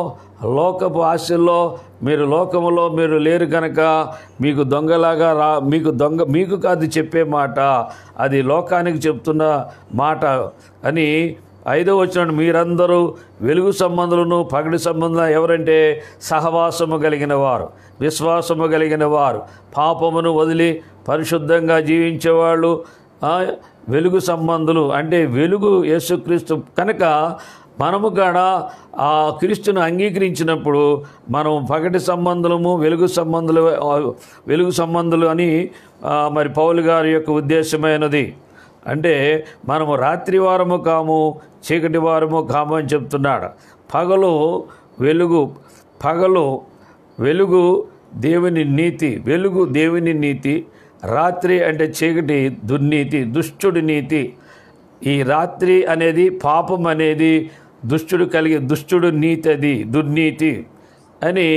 లోకపు ఆశల్లో మీరు లోకములో మీరు లేరు కనుక మీకు దొంగలాగా మీకు కాదు చెప్పే మాట, అది లోకానికి చెప్తున్న మాట అని 5వ వచనం, మీరందరూ వెలుగు సంబంధులను పగటి సంబంధం ఎవరంటే సహవాసము కలిగిన వారు, విశ్వాసము కలిగిన వారు, పాపమును వదిలి పరిశుద్ధంగా జీవించేవాళ్ళు వెలుగు సంబంధులు. అంటే వెలుగు యేసుక్రీస్తు కనుక మనము కూడా ఆ క్రీస్తును అంగీకరించినప్పుడు మనం పగటి సంబంధులము వెలుగు సంబంధులు అని మరి పౌలు గారి యొక్క ఉద్దేశమైనది. అంటే మనము రాత్రి వారము కాము, చీకటి వారము కాము అని చెప్తున్నాడు. పగలు వెలుగు దేవుని నీతి, వెలుగు దేవుని నీతి, రాత్రి అంటే చీకటి దుర్నీతి, దుష్టుడి నీతి. ఈ రాత్రి అనేది పాపం అనేది దుష్టుడు నీతి, అది దుర్నీతి అని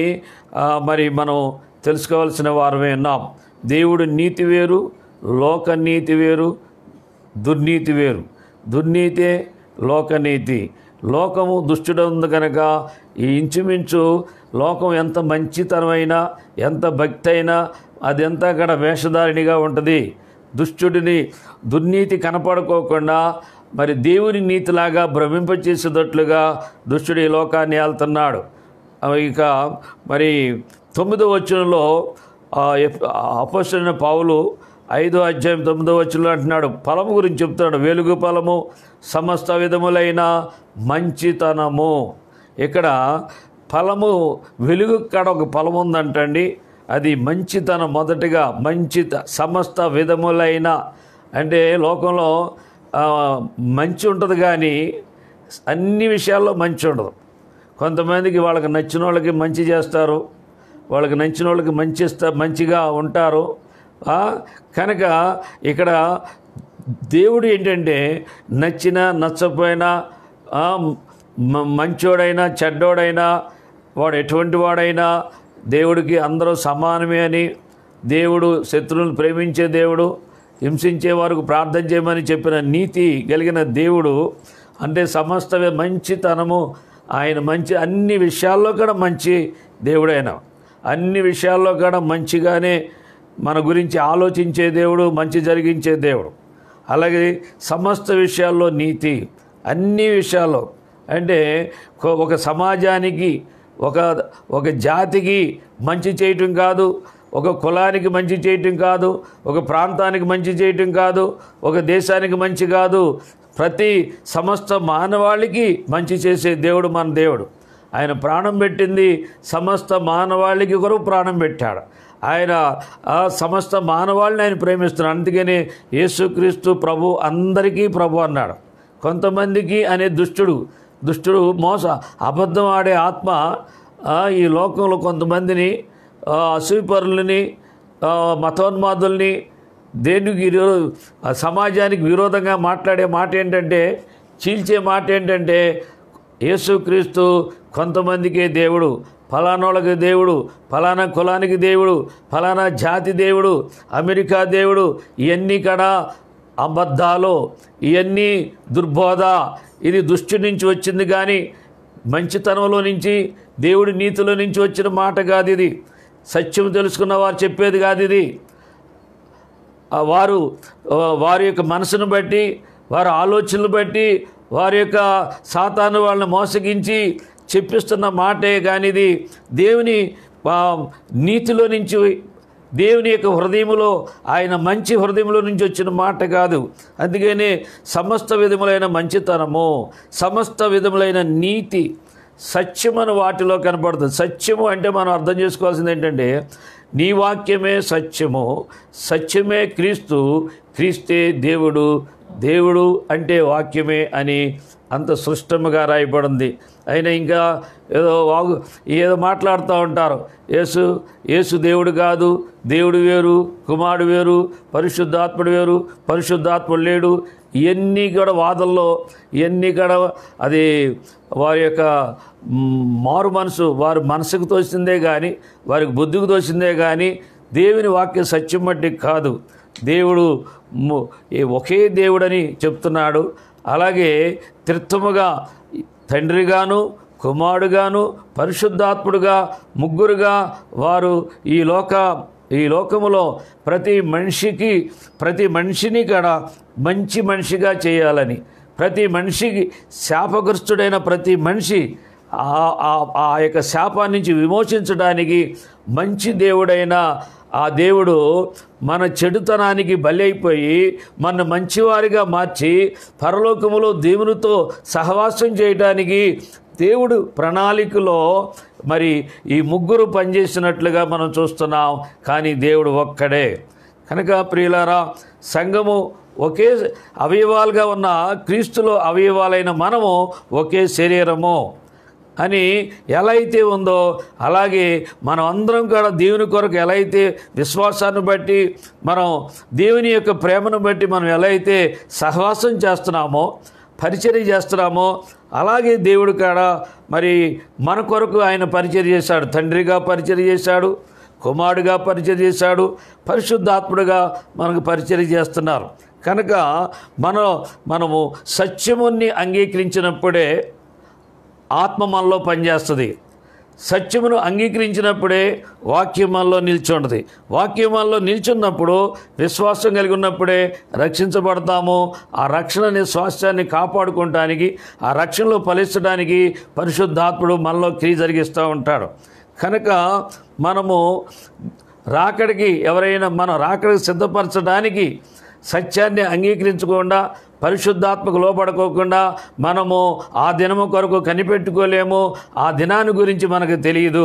మరి మనం తెలుసుకోవాల్సిన వారమే ఉన్నాం. దేవుడు నీతి వేరు, లోక నీతి వేరు, దుర్నీతి వేరు. దుర్నీతే లోకనీతి. లోకము దుష్టుడు ఉంది కనుక ఈ ఇంచుమించు లోకం ఎంత మంచితనమైనా, ఎంత భక్తి అయినా అదంతా కూడా వేషధారిణిగా ఉంటుంది. దుర్నీతి కనపడుకోకుండా మరి దేవుని నీతిలాగా భ్రమింపచేసేటట్లుగా దుష్టుడు ఈ లోకాన్ని ఏళ్తున్నాడు. ఇక మరి 9వ వచనంలో అపోస్తలుడైన పౌలు 5వ అధ్యాయం 9వ వచనంలో అంటున్నాడు, ఫలము గురించి చెప్తున్నాడు. వెలుగు ఫలము సమస్త విధములైన మంచితనము. ఇక్కడ ఫలము, వెలుగు కాడ ఒక ఫలం ఉందంటండి, అది మంచితనం. మొదటిగా సమస్త విధములైన అంటే లోకంలో మంచి ఉంటుంది కానీ అన్ని విషయాల్లో మంచి ఉండదు. కొంతమందికి వాళ్ళకి నచ్చిన వాళ్ళకి మంచి చేస్తారు, వాళ్ళకి నచ్చిన వాళ్ళకి మంచిగా ఉంటారు. కనుక ఇక్కడ దేవుడు ఏంటంటే నచ్చినా నచ్చపోయినా, మంచోడైనా చెడ్డోడైనా, వాడు ఎటువంటి వాడైనా దేవుడికి అందరూ సమానమే అని, దేవుడు శత్రువులను ప్రేమించే దేవుడు, హింసించే వారికి ప్రార్థన చేయమని చెప్పిన నీతి కలిగిన దేవుడు. అంటే సమస్త మంచితనము, ఆయన అన్ని విషయాల్లో కూడా మంచి దేవుడైన, అన్ని విషయాల్లో కూడా మంచిగానే మన గురించి ఆలోచించే దేవుడు, మంచి జరిగించే దేవుడు. అలాగే సమస్త విషయాల్లో నీతి, అన్ని విషయాల్లో. అంటే ఒక సమాజానికి, ఒక జాతికి మంచి చేయటం కాదు, ఒక కులానికి మంచి చేయటం కాదు, ఒక ప్రాంతానికి మంచి చేయటం కాదు, ఒక దేశానికి మంచి కాదు, సమస్త మానవాళికి మంచి చేసే దేవుడు మన దేవుడు. ఆయన ప్రాణం పెట్టింది సమస్త మానవాళికి కొరకు ప్రాణం పెట్టాడు. ఆయన సమస్త మానవాళిని ఆయన ప్రేమిస్తున్నాడు. అందుకని యేసుక్రీస్తు ప్రభు, అందరికీ ప్రభు అన్నాడు. కొంతమందికి అనే దుష్టుడు అబద్ధం ఆడే ఆత్మ ఈ లోకంలో కొంతమందిని, అసూయపరులని, మతోన్మాదుల్ని, సమాజానికి విరోధంగా మాట్లాడే మాట ఏంటంటే, చీల్చే మాట ఏంటంటే, యేసుక్రీస్తు కొంతమందికే దేవుడు, ఫలానోళ్ళకి దేవుడు, ఫలానా కులానికి దేవుడు, ఫలానా జాతి దేవుడు, అమెరికా దేవుడు, ఇవన్నీ కూడా అబద్ధాలు, ఇవన్నీ దుర్బోధ. ఇది దుష్టి నుంచి వచ్చింది కానీ మంచితనంలో నుంచి, దేవుడి నీతిలో నుంచి వచ్చిన మాట కాదు ఇది. సత్యం తెలుసుకున్న వారు చెప్పేది కాదు ఇది. వారి యొక్క మనసును బట్టి, వారి ఆలోచనలు బట్టి, వారి యొక్క సాతాను వాళ్ళని మోసగించి చెప్పిస్తున్న మాటే కానీ ఇది దేవుని నీతిలో నుంచి, దేవుని యొక్క హృదయంలో, ఆయన మంచి హృదయంలో నుంచి వచ్చిన మాట కాదు. అందుకనే సమస్త విధములైన మంచితనము, సమస్త విధములైన నీతి, సత్యమని వాటిలో కనపడుతుంది. సత్యము అంటే మనం అర్థం చేసుకోవాల్సింది ఏంటంటే, నీ వాక్యమే సత్యము, సత్యమే క్రీస్తు, క్రీస్తే దేవుడు, దేవుడు అంటే వాక్యమే అని అంత స్పష్టంగా రాయబడింది. అయినా ఇంకా ఏదో మాట్లాడుతూ ఉంటారు. యేసు దేవుడు కాదు, దేవుడు వేరు, కుమారుడు వేరు, పరిశుద్ధాత్ముడు వేరు, పరిశుద్ధాత్ముడు లేడు. ఇవన్నీ కూడా వాదల్లో, ఇవన్నీ కూడా అది వారి యొక్క మారు మనసు, వారి మనసుకు తోచిందే కానీ, వారికి బుద్ధికి తోచిందే కానీ దేవుని వాక్య సత్యం బట్టి కాదు. దేవుడు ఒకే దేవుడని చెప్తున్నాడు. అలాగే త్రిత్వముగా తండ్రిగాను, కుమారుడుగాను, పరిశుద్ధాత్ముడుగా, ముగ్గురుగా వారు ఈ లోకములో ప్రతి మనిషిని కూడా మంచి మనిషిగా చేయాలని, ప్రతి మనిషికి శాపగ్రస్తుడైన ప్రతి మనిషి ఆ యొక్క శాపాన్ని నుంచి విమోచించడానికి మంచి దేవుడైన ఆ దేవుడు మన చెడుతనానికి బలి అయిపోయి మన మంచివారిగా మార్చి పరలోకములో దేవునితో సహవాసం చేయడానికి దేవుడు ప్రణాళికలో మరి ఈ ముగ్గురు పనిచేసినట్లుగా మనం చూస్తున్నాం. కానీ దేవుడు ఒక్కడే. కనుక ప్రియులారా, సంఘము ఒకే అవయవాలుగా ఉన్న క్రీస్తులో అవయవాలైన మనము ఒకే శరీరము అని ఎలా అయితే ఉందో, అలాగే మనం అందరం కూడా దేవుని కొరకు ఎలా అయితే విశ్వాసాన్ని బట్టి మనం దేవుని యొక్క ప్రేమను బట్టి మనం ఎలా అయితే సహవాసం చేస్తున్నామో, పరిచర్య చేస్తున్నామో, అలాగే దేవుడు కాడ మరి మన కొరకు ఆయన పరిచర్య చేశాడు. తండ్రిగా పరిచర్య చేశాడు, కుమారుడిగా పరిచర్య చేశాడు, పరిశుద్ధాత్ముడిగా మనకు పరిచర్య చేస్తున్నారు. కనుక మనము సత్యముని అంగీకరించినప్పుడే ఆత్మ మనలో పనిచేస్తుంది. సత్యమును అంగీకరించినప్పుడే వాక్యం మనలో నిల్చుంటుంది. వాక్యం మనలో నిల్చున్నప్పుడు, విశ్వాసం కలిగి ఉన్నప్పుడే రక్షించబడతాము. ఆ రక్షణ అనే స్వాస్థ్యాన్ని కాపాడుకోవటానికి, ఆ రక్షణలో ఫలించడానికి పరిశుద్ధాత్ముడు మనలో క్రియ జరిగిస్తూ ఉంటాడు. కనుక మనము రాకడికి మన రాకడికి సిద్ధపరచడానికి సత్యాన్ని అంగీకరించకుండా, పరిశుద్ధాత్మకు లోపడుకోకుండా మనము ఆ దినము కొరకు కనిపెట్టుకోలేము. ఆ దినాన్ని గురించి మనకు తెలియదు.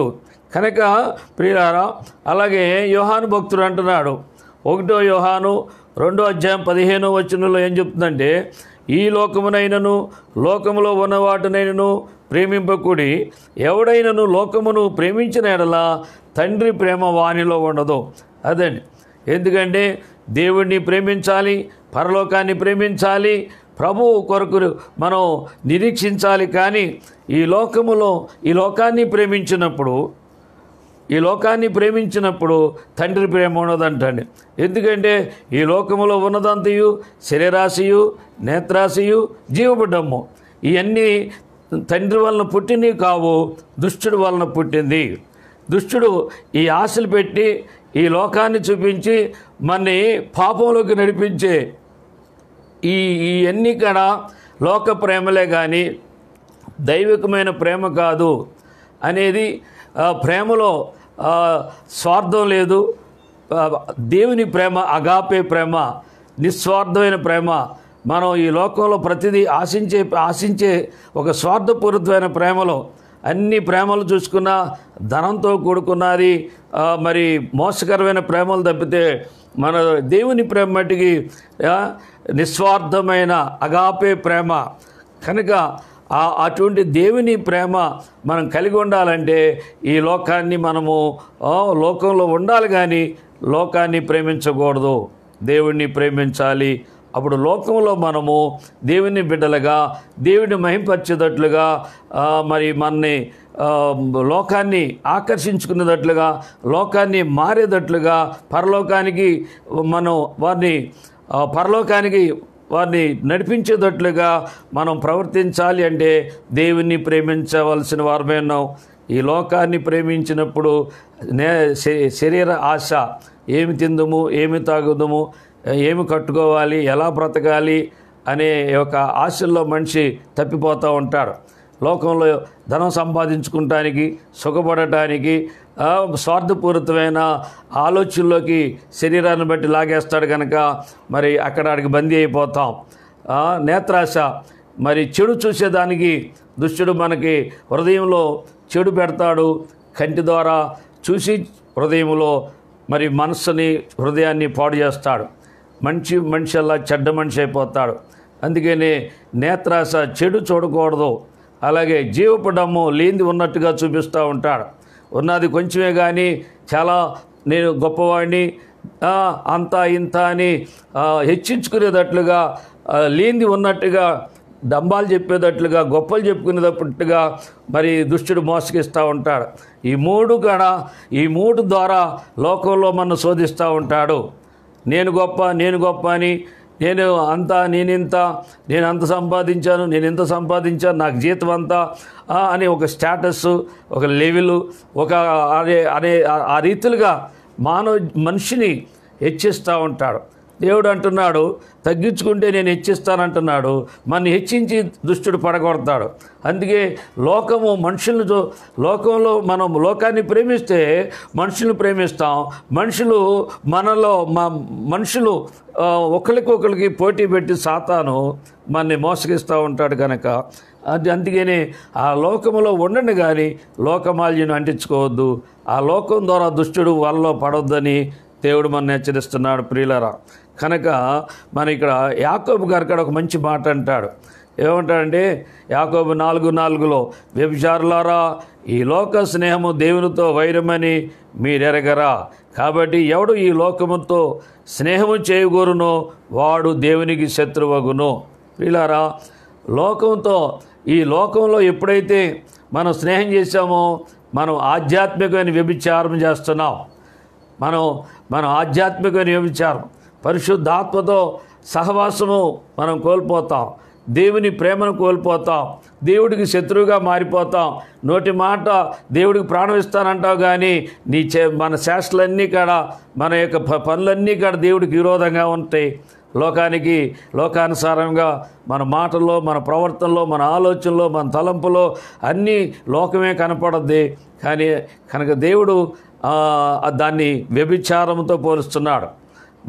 కనుక ప్రియులారా, అలాగే యోహాను భక్తుడు అంటున్నాడు, 1 యోహాను 2:15 ఏం చెప్తుందంటే, ఈ లోకమునైనను లోకములో ఉన్న వాటినైనను ప్రేమింపకుడి, ఎవడైనను లోకమును ప్రేమించిన ఎడల తండ్రి ప్రేమ వానిలో ఉండదు. అదండి. ఎందుకంటే దేవుణ్ణి ప్రేమించాలి, పరలోకాన్ని ప్రేమించాలి, ప్రభువు కొరకు మనం నిరీక్షించాలి. కానీ ఈ లోకాన్ని ప్రేమించినప్పుడు తండ్రి ప్రేమ ఉండదంటండి. ఎందుకంటే ఈ లోకములో ఉన్నదంతయు శరీరాశయు, నేత్రాశయు, జీవబుడ్డమ్ము, ఇవన్నీ తండ్రి వలన పుట్టినవి కావు, దుష్టుడు వలన పుట్టింది. దుష్టుడు ఈ ఆశలు పెట్టి ఈ లోకాన్ని చూపించి మనని పాపంలోకి నడిపించే ఇవన్నీ కూడా లోక ప్రేమలే కానీ దైవికమైన ప్రేమ కాదు అనేది. ప్రేమలో స్వార్థం లేదు. దేవుని ప్రేమ అగాపే ప్రేమ, నిస్వార్థమైన ప్రేమ. మనం ఈ లోకంలో ప్రతిదీ ఆశించే ఒక స్వార్థపూరితమైన ప్రేమలో అన్ని ప్రేమలు చూసుకున్న ధనంతో కూడుకున్నది, మరి మోసకరమైన ప్రేమలు తప్పితే మన దేవుని ప్రేమ మట్టికి నిస్వార్థమైన అగాపే ప్రేమ. కనుక అటువంటి దేవుని ప్రేమ మనం కలిగి ఉండాలంటే ఈ లోకాన్ని మనము లోకంలో ఉండాలి, కానీ లోకాన్ని ప్రేమించకూడదు, దేవుణ్ణి ప్రేమించాలి. అప్పుడు లోకంలో మనము దేవుని బిడ్డలుగా, దేవుని మహింపరిచేటట్లుగా, మరి మనని లోకాన్ని ఆకర్షించుకునేటట్లుగా, లోకాన్ని మారేటట్లుగా, పరలోకానికి వారిని నడిపించేటట్లుగా మనం ప్రవర్తించాలి. అంటే దేవుణ్ణి ప్రేమించవలసిన వారమే ఉన్నాం. ఈ లోకాన్ని ప్రేమించినప్పుడు శరీర ఆశ, ఏమి తిందుము, ఏమి తాగుదుము, ఏమి కట్టుకోవాలి, ఎలా బ్రతకాలి అనే ఒక ఆశల్లో మనిషి తప్పిపోతూ ఉంటాడు. లోకంలో ధనం సంపాదించుకుంటానికి, సుఖపడటానికి స్వార్థపూరితమైన ఆలోచనలోకి శరీరాన్ని బట్టి లాగేస్తాడు. కనుక మరి అక్కడికి బందీ అయిపోతాం. నేత్రాశ, మరి చెడు చూసేదానికి దుష్టుడు మనకి హృదయంలో చెడు పెడతాడు. కంటి ద్వారా చూసి హృదయంలో మరి హృదయాన్ని పాడు చేస్తాడు. మనిషి అలా చెడ్డ మనిషి అయిపోతాడు. అందుకని నేత్రాశ, చెడు చూడకూడదు. అలాగే జీవపడము లేనిది ఉన్నట్టుగా చూపిస్తూ ఉంటాడు. ఉన్నది కొంచెమే కానీ చాలా నేను గొప్పవాడిని, అంతా ఇంత అని హెచ్చించుకునేటట్లుగా, లేనిది ఉన్నట్టుగా డంబాలు చెప్పేటట్లుగా, గొప్పలు చెప్పుకునేటట్టుగా మరి దుష్టుడు మోసగిస్తూ ఉంటాడు. ఈ మూడు ద్వారా లోకంలో మనం శోధిస్తూ ఉంటాడు. నేను గొప్ప అని, నేను అంత సంపాదించాను, నేను ఇంత సంపాదించాను, నాకు జీతం అంతా అనే ఒక స్టేటస్, ఒక లెవెలు, ఆ రీతిలుగా మనిషిని హెచ్చిస్తూ ఉంటాడు. దేవుడు అంటున్నాడు తగ్గించుకుంటే నేను హెచ్చిస్తానంటున్నాడు. మన హెచ్చించి దుష్టుడు పడగొడతాడు. అందుకే లోకము మనుషులను లోకంలో మనం లోకాన్ని ప్రేమిస్తే మనుషులను ప్రేమిస్తాం. మనుషులు మనలో మనుషులు ఒకరికొకరికి పోటీ పెట్టి సాతాను మనని మోసగిస్తూ ఉంటాడు కనుక అందుకని ఆ లోకములో ఉండండి కానీ లోకమాల్యను అంటించుకోవద్దు. ఆ లోకం ద్వారా దుష్టుడు వాళ్ళలో పడొద్దని దేవుడు మనల్ని హెచ్చరిస్తున్నాడు ప్రియులారా. కనుక మన ఇక్కడ యాకోబు గారు ఒక మంచి మాట అంటాడు. ఏమంటాడంటే యాకోబు 4:4 వ్యభిచారులారా ఈ లోక స్నేహము దేవునితో వైరమని మీరెరగరా, కాబట్టి ఎవడు ఈ లోకముతో స్నేహము చేయగోరునో వాడు దేవునికి శత్రువగును. ప్రియులారా, లోకంతో ఈ లోకంలో ఎప్పుడైతే మనం స్నేహం చేశామో మనం ఆధ్యాత్మికమైన వ్యభిచారం చేస్తున్నాం. మనం ఆధ్యాత్మికమైన వ్యభిచారం, పరిశుద్ధాత్మతో సహవాసము మనం కోల్పోతాం. దేవుని ప్రేమను కోల్పోతాం. దేవుడికి శత్రువుగా మారిపోతాం. నోటి మాట దేవుడికి ప్రాణం ఇస్తానంటావు కానీ మన శాస్త్రాలన్నీ కాడ మన యొక్క పనులన్నీ కాడ దేవుడికి విరోధంగా ఉంటాయి. లోకానుసారంగా మన మాటల్లో, మన ప్రవర్తనలో, మన ఆలోచనలో, మన తలంపులో అన్నీ లోకమే కనపడద్ది. కానీ కనుక దేవుడు దాన్ని వ్యభిచారంతో పోలుస్తున్నాడు.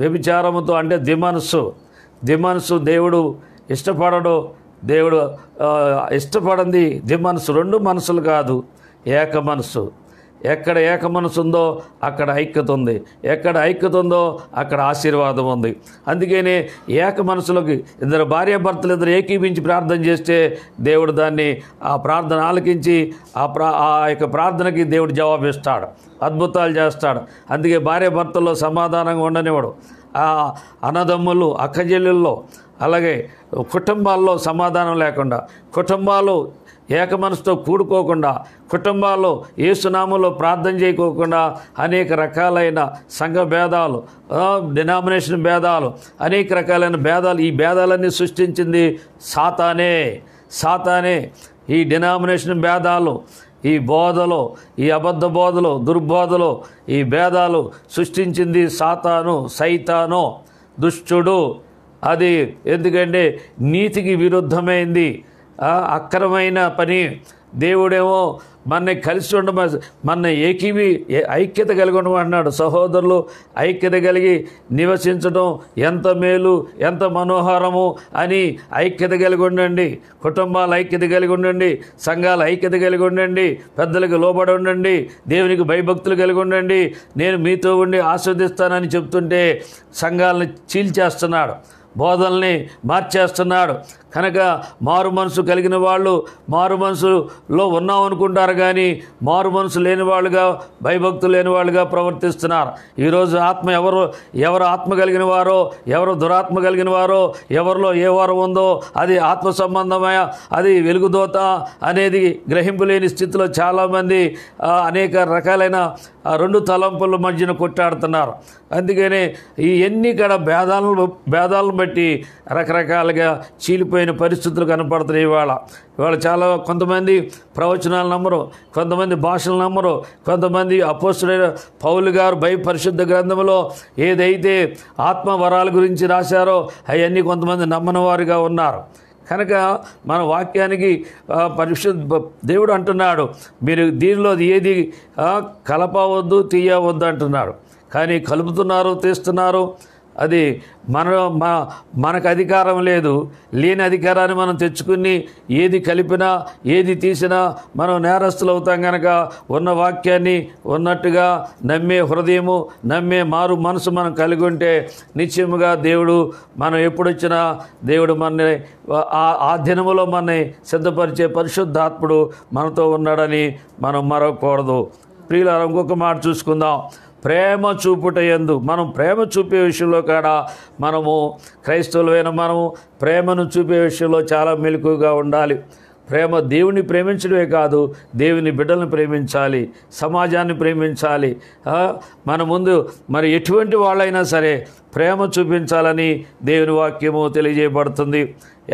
వ్యభిచారంతో అంటే దిమనసు దేవుడు ఇష్టపడడు. దేవుడు ఇష్టపడింది దిమనసు, 2 మనసులు కాదు, ఏక మనసు. ఎక్కడ ఏక మనసు ఉందో అక్కడ ఐక్యత ఉంది, ఎక్కడ ఐక్యత ఉందో అక్కడ ఆశీర్వాదం ఉంది. అందుకనే ఏక మనసులోకి భార్యాభర్తలు ఇద్దరు ఏకీభించి ప్రార్థన చేస్తే దేవుడు దాన్ని ఆ ప్రార్థన ఆలకించి ఆ యొక్క ప్రార్థనకి దేవుడు జవాబిస్తాడు, అద్భుతాలు చేస్తాడు. అందుకే భార్యాభర్తల్లో సమాధానంగా ఉండనివాడు. ఆ అన్నదమ్ములు అక్కచెల్లెల్లో అలాగే కుటుంబాల్లో సమాధానం లేకుండా, కుటుంబాలు ఏక మనసుతో కూడుకోకుండా, కుటుంబాల్లో యేసునామంలో ప్రార్థన చేయకోకుండా అనేక రకాలైన సంఘ భేదాలు, డినామినేషన్ భేదాలు, అనేక రకాలైన భేదాలు, ఈ భేదాలన్నీ సృష్టించింది సాతానే. ఈ డినామినేషన్ భేదాలు, ఈ బోధలు, ఈ అబద్ధ బోధలు, దుర్బోధలు, ఈ భేదాలు సృష్టించింది సైతాను, దుష్టుడు. అది ఎందుకంటే నీతికి విరుద్ధమైంది, అక్రమైన పని. దేవుడేమో మన కలిసి మన ఐక్యత కలిగి ఉండమన్నాడు. సహోదరులు ఐక్యత కలిగి నివసించడం ఎంత మేలు, ఎంత మనోహరము అని ఐక్యత కలిగి ఉండండి. కుటుంబాలు ఐక్యత కలిగి ఉండండి, సంఘాలు ఐక్యత కలిగి ఉండండి, పెద్దలకు లోబడి ఉండండి, దేవునికి భయభక్తులు కలిగి ఉండండి. నేను మీతో ఉండి ఆస్వాదిస్తానని చెప్తుంటే సంఘాలను చీల్చేస్తున్నాడు, బోధల్ని మార్చేస్తున్నాడు. కనుక మారు మనసు కలిగిన వాళ్ళు మారు మనసులో ఉన్నామనుకుంటారు కానీ మారు మనసు లేని వాళ్ళుగా, భయభక్తులు లేని వాళ్ళుగా ప్రవర్తిస్తున్నారు. ఈరోజు ఎవరు ఆత్మ కలిగిన వారో, ఎవరు దురాత్మ కలిగిన వారో, ఎవరిలో ఏ వారం ఉందో అది ఆత్మ సంబంధమైన, అది వెలుగుదోత అనేది గ్రహింపు లేని స్థితిలో చాలామంది అనేక రకాలైన 2 తలంపుల మధ్యన కొట్టాడుతున్నారు. అందుకనే ఈ ఎన్ని కూడా భేదాలను బట్టి రకరకాలుగా చీలిపోయిన పరిస్థితులు కనపడుతున్నాయి. ఇవాళ చాలా కొంతమంది ప్రవచనాలు నమ్మరు, కొంతమంది భాషలు నమ్మరు, కొంతమంది అపోస్తులైన పౌలు గారు పరిశుద్ధ గ్రంథంలో ఏదైతే ఆత్మ వరాల గురించి రాశారో అవన్నీ కొంతమంది నమ్మని వారుగా ఉన్నారు. కనుక మన వాక్యానికి దేవుడు అంటున్నాడు, మీరు దీనిలో ఏది కలపవద్దు, తీయవద్దు అంటున్నాడు. కానీ కలుపుతున్నారు, తీస్తున్నారు. అది మనకు అధికారం లేదు. లేని అధికారాన్ని మనం తెచ్చుకుని ఏది కలిపినా ఏది తీసినా మనం నేరస్తులు అవుతాం. కనుక ఉన్న వాక్యాన్ని ఉన్నట్టుగా నమ్మే హృదయము, నమ్మే మారు మనసు మనం కలిగి ఉంటే నిశ్చయముగా దేవుడు మనం ఎప్పుడొచ్చినా దేవుడు మనని ఆ దినములో మనని సిద్ధపరిచే పరిశుద్ధాత్ముడు మనతో ఉన్నాడని మనం మరవకూడదు. ప్రియులారా, ఇంకొక మాట చూసుకుందాం. ప్రేమ చూపుట యందు మనం ప్రేమ చూపే విషయంలో కూడా మనము క్రైస్తవులైన మనము ప్రేమను చూపే విషయంలో చాలా మెలకుగా ఉండాలి. ప్రేమ దేవుని ప్రేమించడమే కాదు, దేవుని బిడ్డలను ప్రేమించాలి, సమాజాన్ని ప్రేమించాలి. మన ముందు మరి ఎటువంటి వాళ్ళైనా సరే ప్రేమ చూపించాలని దేవుని వాక్యము తెలియజేయబడుతుంది.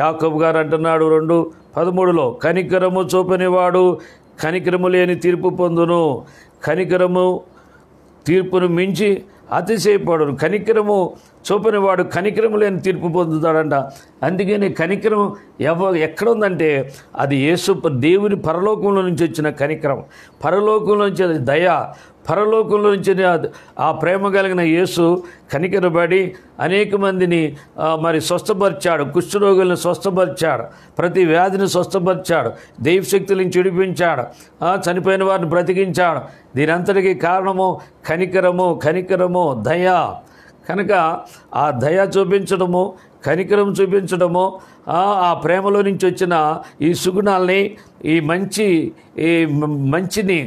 యాకోబు గారు అంటున్నాడు 2:13 కనికరము చూపనివాడు కనికరము లేని తీర్పు పొందును. కనికరము తీర్పును మించి అతిశయపడరు. కనికరము చూపనివాడు కనికరము లేని తీర్పు పొందుతాడంట. అందుకని కనికరం ఎక్కడ ఉందంటే అది దేవుని పరలోకంలో నుంచి వచ్చిన కనికరం, పరలోకంలో నుంచి అది దయ, పరలోకంలో నుంచి ఆ ప్రేమ కలిగిన యేసు కనికరబడి అనేక మందిని మరి స్వస్థపరిచాడు, కుష్ఠరోగులను స్వస్థపరిచాడు, ప్రతి వ్యాధిని స్వస్థపరిచాడు, దైవశక్తులను చిడిపించాడు, చనిపోయిన వారిని బ్రతికించాడు. దీని అంతటికీ కారణము కనికరము దయ. కనుక ఆ దయ చూపించడము, కనికరం చూపించడము, ఆ ప్రేమలో నుంచి వచ్చిన ఈ సుగుణాలని, ఈ మంచిని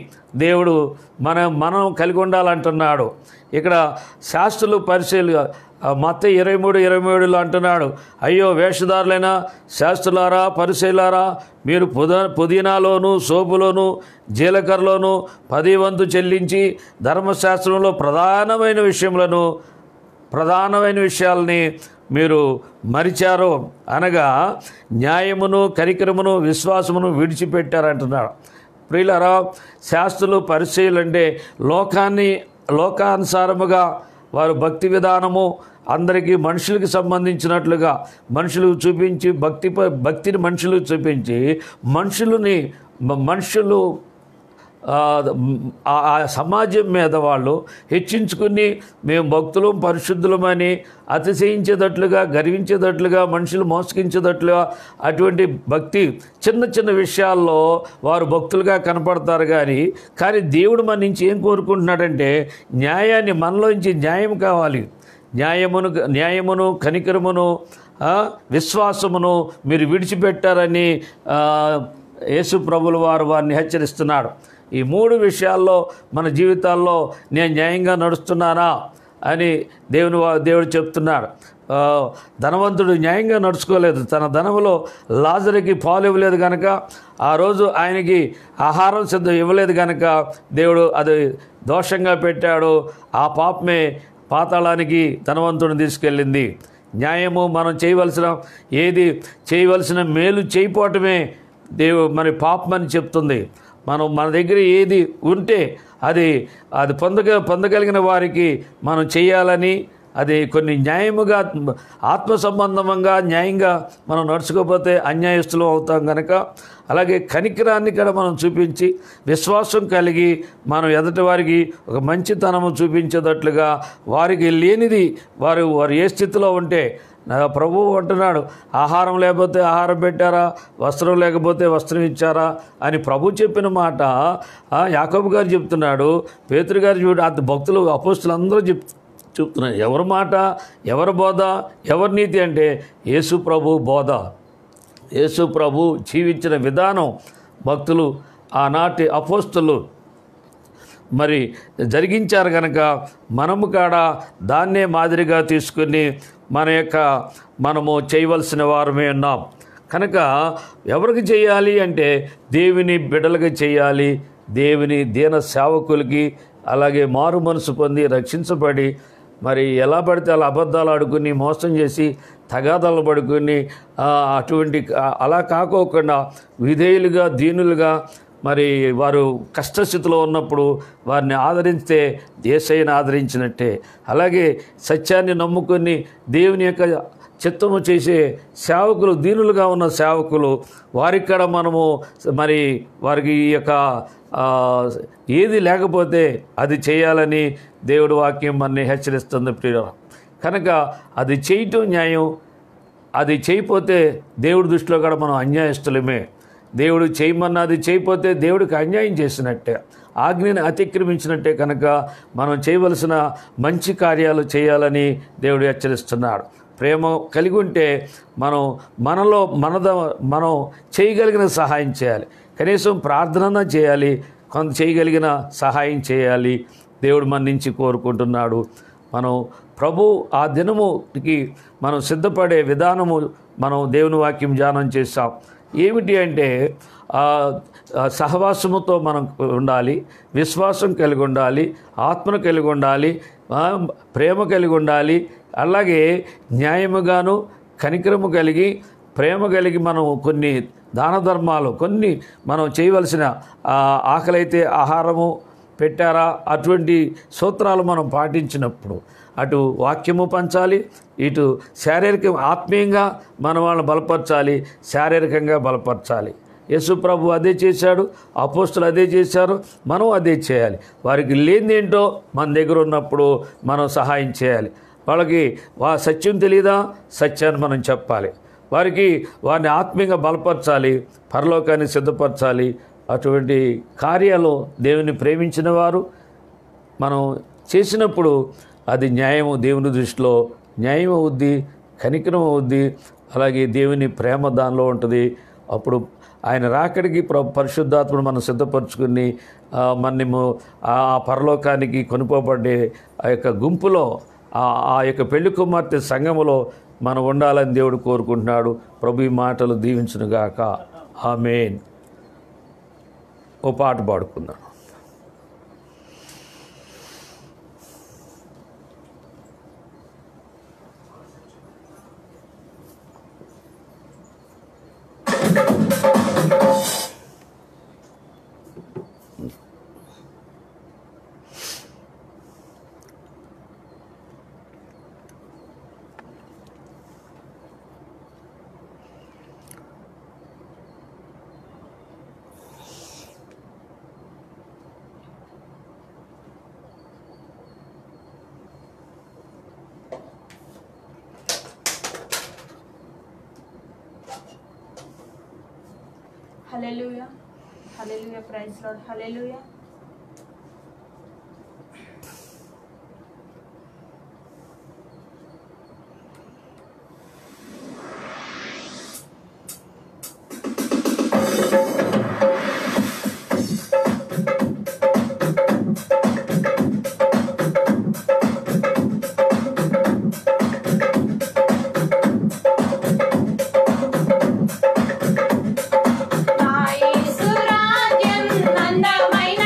దేవుడు మనం కలిగి ఉండాలంటున్నాడు. ఇక్కడ శాస్త్రులు పరిశీలు మత్తయి 23:27 అంటున్నాడు, అయ్యో వేషధారులైన శాస్త్రులారా పరిశీలారా, మీరు పుదీనాలోను సోపులోను జీలకర్రలోను 10 వంతు చెల్లించి ధర్మశాస్త్రంలో ప్రధానమైన విషయాలని మీరు మరిచారు, అనగా న్యాయమును కనికరమును విశ్వాసమును విడిచిపెట్టారంటున్నాడు. ప్రియులారా, శాస్త్రులు పరిశీలు అంటే లోకానుసారముగా వారు భక్తి విధానము అందరికీ మనుషులకు సంబంధించినట్లుగా మనుషులకు చూపించి భక్తిని మనుషులకు చూపించి మనుషులు ఆ సమాజం మీద వాళ్ళు హెచ్చించుకుని మేము భక్తులం పరిశుద్ధులమని అతిశయించేటట్లుగా గర్వించేటట్లుగా మనుషులు మోసగించేటట్లుగా అటువంటి భక్తి చిన్న విషయాల్లో వారు భక్తులుగా కనపడతారు. కానీ దేవుడు మన నుంచి ఏం కోరుకుంటున్నాడంటే న్యాయాన్ని, మనలోంచి న్యాయం కావాలి. న్యాయమును కనికరమును విశ్వాసమును మీరు విడిచిపెట్టారని యేసు ప్రభుల వారిని హెచ్చరిస్తున్నాడు. ఈ 3 విషయాల్లో మన జీవితాల్లో నేను న్యాయంగా నడుస్తున్నానా అని దేవుడు చెప్తున్నాడు. ధనవంతుడు న్యాయంగా నడుచుకోలేదు. తన ధనములో లాజరుకి పాలు ఇవ్వలేదు కనుక, ఆ రోజు ఆయనకి ఆహారం సిద్ధం ఇవ్వలేదు కనుక దేవుడు అది దోషంగా పెట్టాడు. ఆ పాపమే పాతాళానికి ధనవంతుడిని తీసుకెళ్ళింది. న్యాయము మనం చేయవలసిన మేలు చేయపోవటమే మరి పాపమని చెప్తుంది. మన దగ్గర ఏది ఉంటే అది పొందగలిగిన వారికి మనం చేయాలని, అది కొన్ని న్యాయముగా ఆత్మ సంబంధంగా న్యాయంగా మనం నడుచుకోకపోతే అన్యాయస్తులం అవుతాం కనుక, అలాగే కనికరాన్ని కూడా మనం చూపించి విశ్వాసం కలిగి మనం ఎదుటి వారికి ఒక మంచితనము చూపించేటట్లుగా, వారికి లేనిది వారు ఏ స్థితిలో ఉంటే ప్రభువు అంటున్నాడు, ఆహారం లేకపోతే ఆహారం పెట్టారా, వస్త్రం లేకపోతే వస్త్రం ఇచ్చారా అని ప్రభు చెప్పిన మాట యాకోబు గారు చెప్తున్నాడు, పేతురు గారు భక్తులు అపోస్తులు అందరూ చెప్తున్నారు. ఎవరి మాట, ఎవరి బోధ, ఎవరి నీతి అంటే యేసు ప్రభు బోధ, యేసు ప్రభు జీవించిన విధానం భక్తులు ఆనాటి అపోస్తులు మరి జరిగించారు కనుక మనము కాడ దాన్నే మాదిరిగా తీసుకుని మనము చేయవలసిన వారమే ఉన్నాం. కనుక ఎవరికి చేయాలి అంటే దేవుని బిడ్డలుగా చేయాలి, దేవుని దీన సేవకులకి, అలాగే మారు మనసు పొంది రక్షించబడి మరి ఎలా పడితే అలా అబద్ధాలు ఆడుకుని మోసం చేసి తగాదాలు పడుకుని అలా కాకోకుండా విధేయులుగా దీనులుగా మరి వారు కష్టస్థితిలో ఉన్నప్పుడు వారిని ఆదరిస్తే యేసయ్యను ఆదరించినట్టే. అలాగే సత్యాన్ని నమ్ముకొని దేవుని యొక్క చిత్తము చేసే సేవకులు, దీనులుగా ఉన్న సేవకులు, వారికి కూడా మనము మరి వారికి ఈ యొక్క ఏది లేకపోతే అది చేయాలని దేవుడి వాక్యం మనని హెచ్చరిస్తుంది ప్రియులారా. కనుక అది చేయటం న్యాయం, అది చేయకపోతే దేవుడి దృష్టిలో కూడా మనం అన్యాయస్తులమే. దేవుడు చేయమన్నది చేయకపోతే దేవుడికి అన్యాయం చేసినట్టే, ఆజ్ఞని అతిక్రమించినట్టే. కనుక మనం చేయవలసిన మంచి కార్యాలు చేయాలని దేవుడు హెచ్చరిస్తున్నాడు. ప్రేమ కలిగి ఉంటే మనం చేయగలిగిన సహాయం చేయాలి, కనీసం ప్రార్థన చేయాలి, కొంత చేయగలిగిన సహాయం చేయాలి. దేవుడు మన నుంచి కోరుకుంటున్నాడు. మనం ప్రభు ఆ దినముకి మనం సిద్ధపడే విధానము మనం దేవుని వాక్యం ధ్యానం చేస్తాం. ఏమిటి అంటే సహవాసముతో మనం ఉండాలి, విశ్వాసం కలిగి ఉండాలి, ఆత్మను కలిగి ఉండాలి, ప్రేమ కలిగి ఉండాలి. అలాగే న్యాయముగాను కనికరము కలిగి ప్రేమ కలిగి మనం కొన్ని దాన ధర్మాలు, కొన్ని మనం చేయవలసిన ఆకలైతే ఆహారము, పెట్టారా? అటువంటి సూత్రాలు మనం పాటించినప్పుడు అటు వాక్యము పంచాలి, ఇటు ఆత్మీయంగా మనం వాళ్ళని బలపరచాలి, శారీరకంగా బలపరచాలి. యేసు ప్రభు అదే చేశాడు, అపోస్తులు అదే చేశారు, మనం అదే చేయాలి. వారికి లేనిదేంటో మన దగ్గర ఉన్నప్పుడు మనం సహాయం చేయాలి. వాళ్ళకి సత్యం తెలీదా? సత్యాన్ని మనం చెప్పాలి. వారిని ఆత్మీయంగా బలపరచాలి, పరలోకాన్ని సిద్ధపరచాలి. అటువంటి కార్యాలు దేవుని ప్రేమించిన వారు మనం చేసినప్పుడు అది న్యాయము, దేవుని దృష్టిలో న్యాయం అవుద్ది, కనికరం అవుద్ది. అలాగే దేవుని ప్రేమ దానిలో ఉంటుంది. అప్పుడు ఆయన రాకడికి పరిశుద్ధాత్మను మనం సిద్ధపరచుకుని మనము ఆ పరలోకానికి కొనుకోబడే ఆ యొక్క గుంపులో, ఆ యొక్క పెళ్లి కుమార్తె సంఘములో మనం ఉండాలని దేవుడు కోరుకుంటున్నాడు. ప్రభు ఈ మాటలు దీవించునుగాక. ఆమేన్. ఓ పాట పాడుకుందాం. హల్లెలూయా, హల్లెలూయా, ప్రైజ్ లార్డ్, హల్లెలూయా. యేసు రాజ్యం అందమైన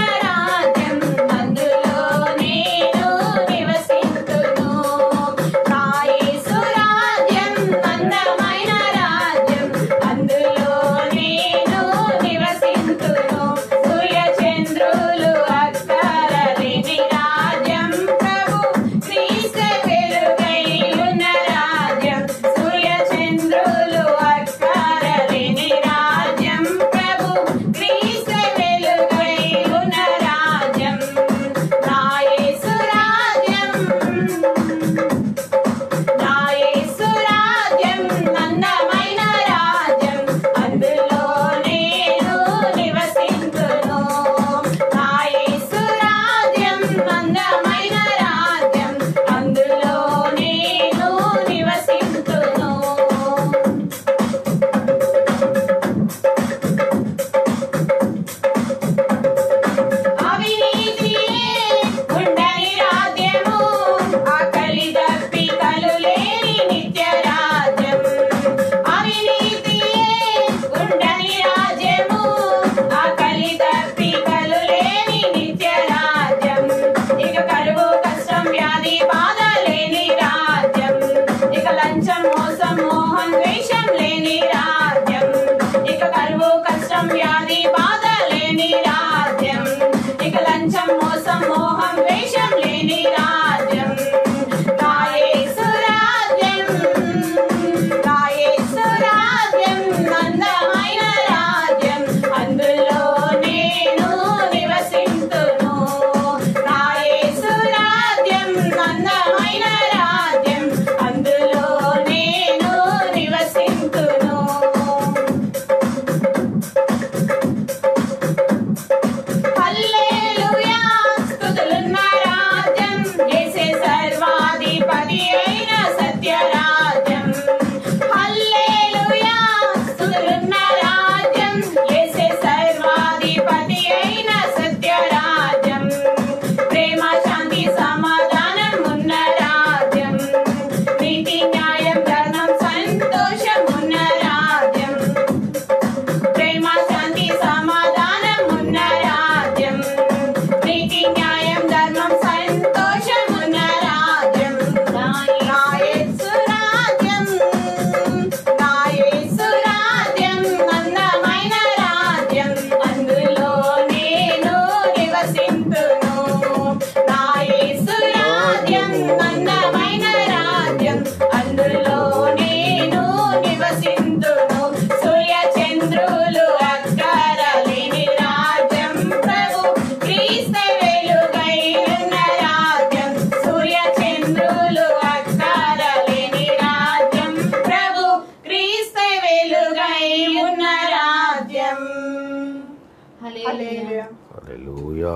హల్లెలూయా,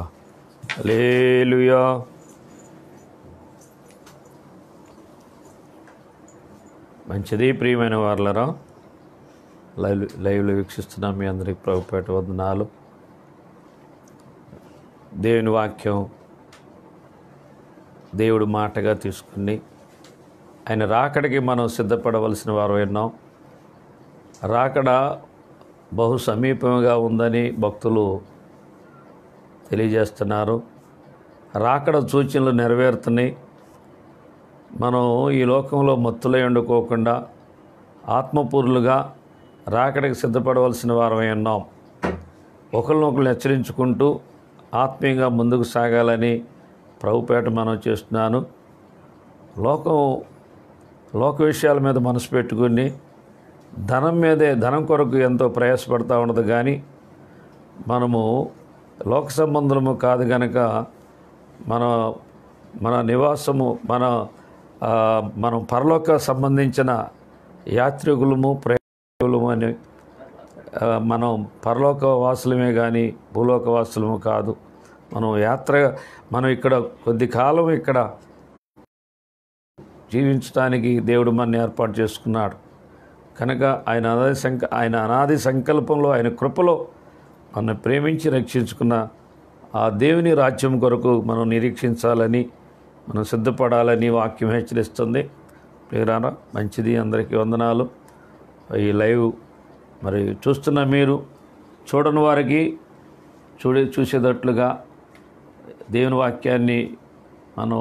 హల్లెలూయా. మంచిది. ప్రియమైన వారలరా, లైవ్లో వీక్షిస్తున్నాం మీ అందరికి ప్రభుపేట వందనాలు. దేవుని వాక్యం దేవుడు మాటగా తీసుకుని ఆయన రాకడికి మనం సిద్ధపడవలసిన వారు విన్నాం. రాకడ బహు సమీపంగా ఉందని భక్తులు తెలియజేస్తున్నారు. రాకడ సూచనలు నెరవేరుతున్నాయి. మనం ఈ లోకంలో మత్తులై వండుకోకుండా ఆత్మపూర్లుగా రాకడికి సిద్ధపడవలసిన వారమై ఉన్నాం. ఒకరినొకరు హెచ్చరించుకుంటూ ఆత్మీయంగా ముందుకు సాగాలని ప్రభుపేట మనం చేస్తున్నాను. లోక విషయాల మీద మనసు పెట్టుకుని ధనం కొరకు ఎంతో ప్రయాసపడతా ఉండదు. కానీ మనము లోక సంబంధము కాదు కనుక మన నివాసము మనం పరలోక సంబంధించిన యాత్రికులము ప్రయాణికులము అని మనం పరలోక వాసులమే కానీ భూలోక వాసులము కాదు. మనం ఇక్కడ కొద్ది కాలం ఇక్కడ జీవించడానికి దేవుడు మనని ఏర్పాటు చేసుకున్నాడు కనుక ఆయన అనాది సంకల్పంలో ఆయన కృపలో మనల్ని ప్రేమించి రక్షించుకున్న ఆ దేవుని రాజ్యం కొరకు మనం నిరీక్షించాలని మనం సిద్ధపడాలని వాక్యం హెచ్చరిస్తుంది. ప్రియరారా, మంచిది. అందరికీ వందనాలు. ఈ లైవ్ మరి చూస్తున్న మీరు చూడని వారికి చూసేటట్లుగా దేవుని వాక్యాన్ని మనం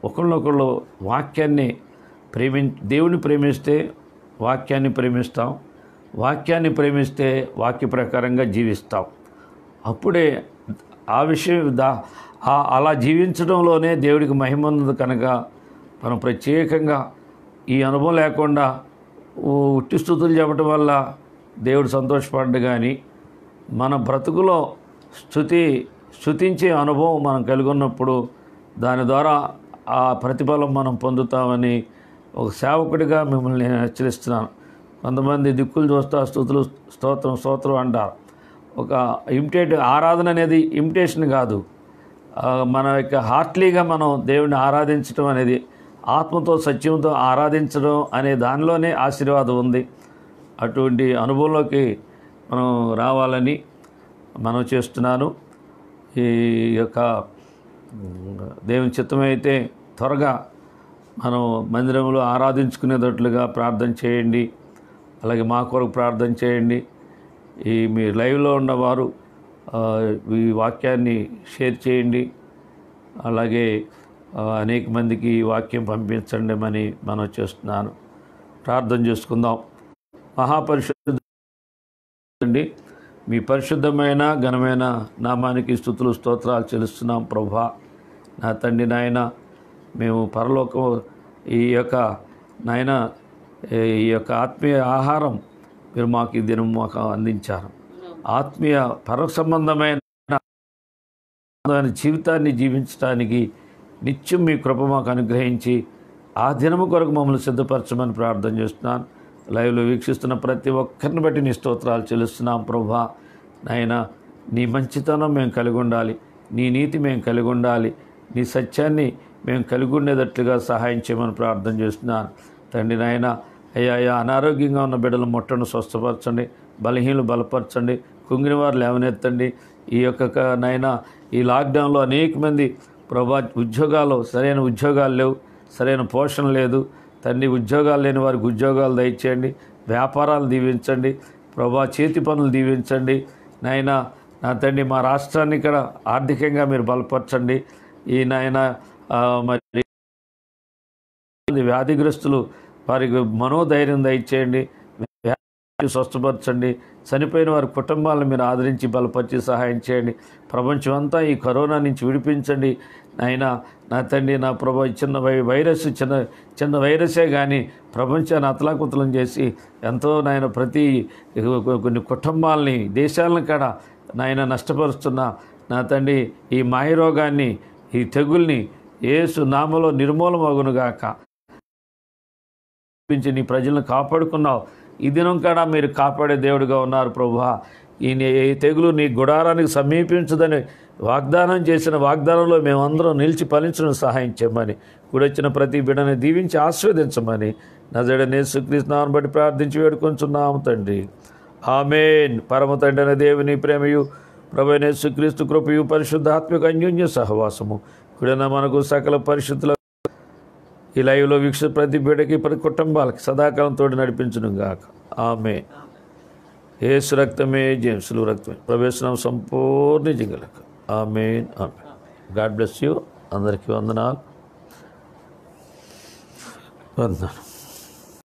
ఒకళ్ళొకళ్ళు వాక్యాన్ని దేవుని ప్రేమిస్తే వాక్యాన్ని ప్రేమిస్తాం, వాక్యాన్ని ప్రేమిస్తే వాక్య ప్రకారంగా జీవిస్తాం. అప్పుడే ఆ విషయం అలా జీవించడంలోనే దేవుడికి మహిమ ఉన్నది కనుక మనం ప్రత్యేకంగా ఈ అనుభవం లేకుండా ఉట్టి స్తుతులు చెప్పడం వల్ల దేవుడు సంతోషపడ్డు. కానీ మన బ్రతుకులో స్తుతించే అనుభవం మనం కలిగి ఉన్నప్పుడు దాని ద్వారా ఆ ప్రతిఫలం మనం పొందుతామని ఒక సేవకుడిగా మిమ్మల్ని నేను హెచ్చరిస్తున్నాను. కొంతమంది దిక్కులు చూస్తా స్తుతులు స్తోత్రం అంటారు. ఒక ఆరాధన అనేది ఇమిటేషన్ కాదు. మన యొక్క హార్ట్లీగా మనం దేవుడిని ఆరాధించడం అనేది, ఆత్మతో సత్యంతో ఆరాధించడం అనే దానిలోనే ఆశీర్వాదం ఉంది. అటువంటి అనుభవంలోకి మనం రావాలని మనం చేస్తున్నాను. ఈ యొక్క దేవుని చిత్తమైతే త్వరగా మనం మందిరంలో ఆరాధించుకునేటట్లుగా ప్రార్థన చేయండి. అలాగే మా కొరకు ప్రార్థన చేయండి. మీ లైవ్లో ఉన్నవారు ఈ వాక్యాన్ని షేర్ చేయండి. అలాగే అనేక మందికి ఈ వాక్యం పంపించండి అని మనం చేస్తున్నాను. ప్రార్థన చేసుకుందాం. మహాపరిశుద్ధుడండి, మీ పరిశుద్ధమైన ఘనమైన నామానికి స్తుతులు స్తోత్రాలు చెల్లిస్తున్నాం ప్రభువా. నా తండ్రి నాయన, మేము పరలోకం ఈ యొక్క ఆత్మీయ ఆహారం మీరు మాకు ఈ దినం మాకు అందించారు. ఆత్మీయ పరమ సంబంధమైన జీవితాన్ని జీవించడానికి నిత్యం మీ కృప మాకు అనుగ్రహించి ఆ దినము కొరకు మమ్మల్ని సిద్ధపరచమని ప్రార్థన చేస్తున్నాను. లైవ్లో వీక్షిస్తున్న ప్రతి ఒక్కరిని బట్టి నీ స్తోత్రాలు చెల్లిస్తున్నాం ప్రభువా. నాయన, నీ మంచితనం మేము కలిగి ఉండాలి, నీ నీతి మేము కలిగి ఉండాలి, నీ సత్యాన్ని మేము కలిగి ఉండేటట్లుగా సహాయం చేయమని ప్రార్థన చేస్తున్నాను. తండ్రి నాయన, అయ్యా అనారోగ్యంగా ఉన్న బిడ్డలు ముట్టను స్వస్థపరచండి, బలహీనలు బలపరచండి, కుంగిన వారు లేవనెత్తండి. ఈ యొక్క నాయన ఈ లాక్డౌన్లో అనేక మంది ప్రభా సరైన ఉద్యోగాలు లేవు, సరైన పోషణ లేదు. తండ్రి, ఉద్యోగాలు లేని వారికి ఉద్యోగాలు దయచేయండి, వ్యాపారాలు దీవించండి ప్రభా, చేతి పనులు దీవించండి నాయన. నా తండ్రి, మా రాష్ట్రాన్ని ఇక్కడ ఆర్థికంగా మీరు బలపరచండి. ఈ నాయన మరి వ్యాధిగ్రస్తులు వారికి మనోధైర్యం దయచేయండి, స్వస్థపరచండి. చనిపోయిన వారి కుటుంబాలను మీరు ఆదరించి బలపరిచి సహాయం చేయండి. ప్రపంచం అంతా ఈ కరోనా నుంచి విడిపించండి నాయన. నా తండ్రి, నా ప్రభు, చిన్న వైరసే కానీ ప్రపంచాన్ని అతలాకుతలం చేసి ఎంతో నాయన కొన్ని కుటుంబాలని దేశాలను కూడా నాయన నష్టపరుస్తున్న నా తండ్రి, ఈ మాయరోగాన్ని ఈ తెగుల్ని యేసు నామములో నిర్మూలమగునుగాక. నీ ప్రజలను కాపాడుకున్నావు. ఈ దినం కూడా మీరు కాపాడే దేవుడిగా ఉన్నారు ప్రభువా. ఈ తెగులు నీ గుడారానికి సమీపించదని వాగ్దానం చేసిన వాగ్దానంలో మేమందరం నిలిచి ఫలించడం సహాయం చేయమని కూడొచ్చిన ప్రతి బిడ్డని దీవించి ఆశీర్వదించమని నజరేయుడైన యేసుక్రీస్తు నామమును బట్టి ప్రార్థించి వేడుకొంచున్నాము తండ్రి. ఆమేన్. పరమ తండ్రి అయిన దేవుని ప్రేమయు ప్రభువైన యేసుక్రీస్తు కృపయు పరిశుద్ధాత్మిక అన్యోన్య సహవాసము కూడిన మనకు సకల పరిశుద్ధుల ఈ లైవ్లో వీక్షిస్తున్న ప్రతి బిడ్డకి ప్రతి కుటుంబాలకి సదాకాలం తోడు నడిపించును గాక. ఆమేన్. యేసు రక్తమే జయం, సులువు రక్తమే ప్రవేశనం సంపూర్ణ జింగలకు. Amen. Amen. God bless you. అందరికీ వందనాలు.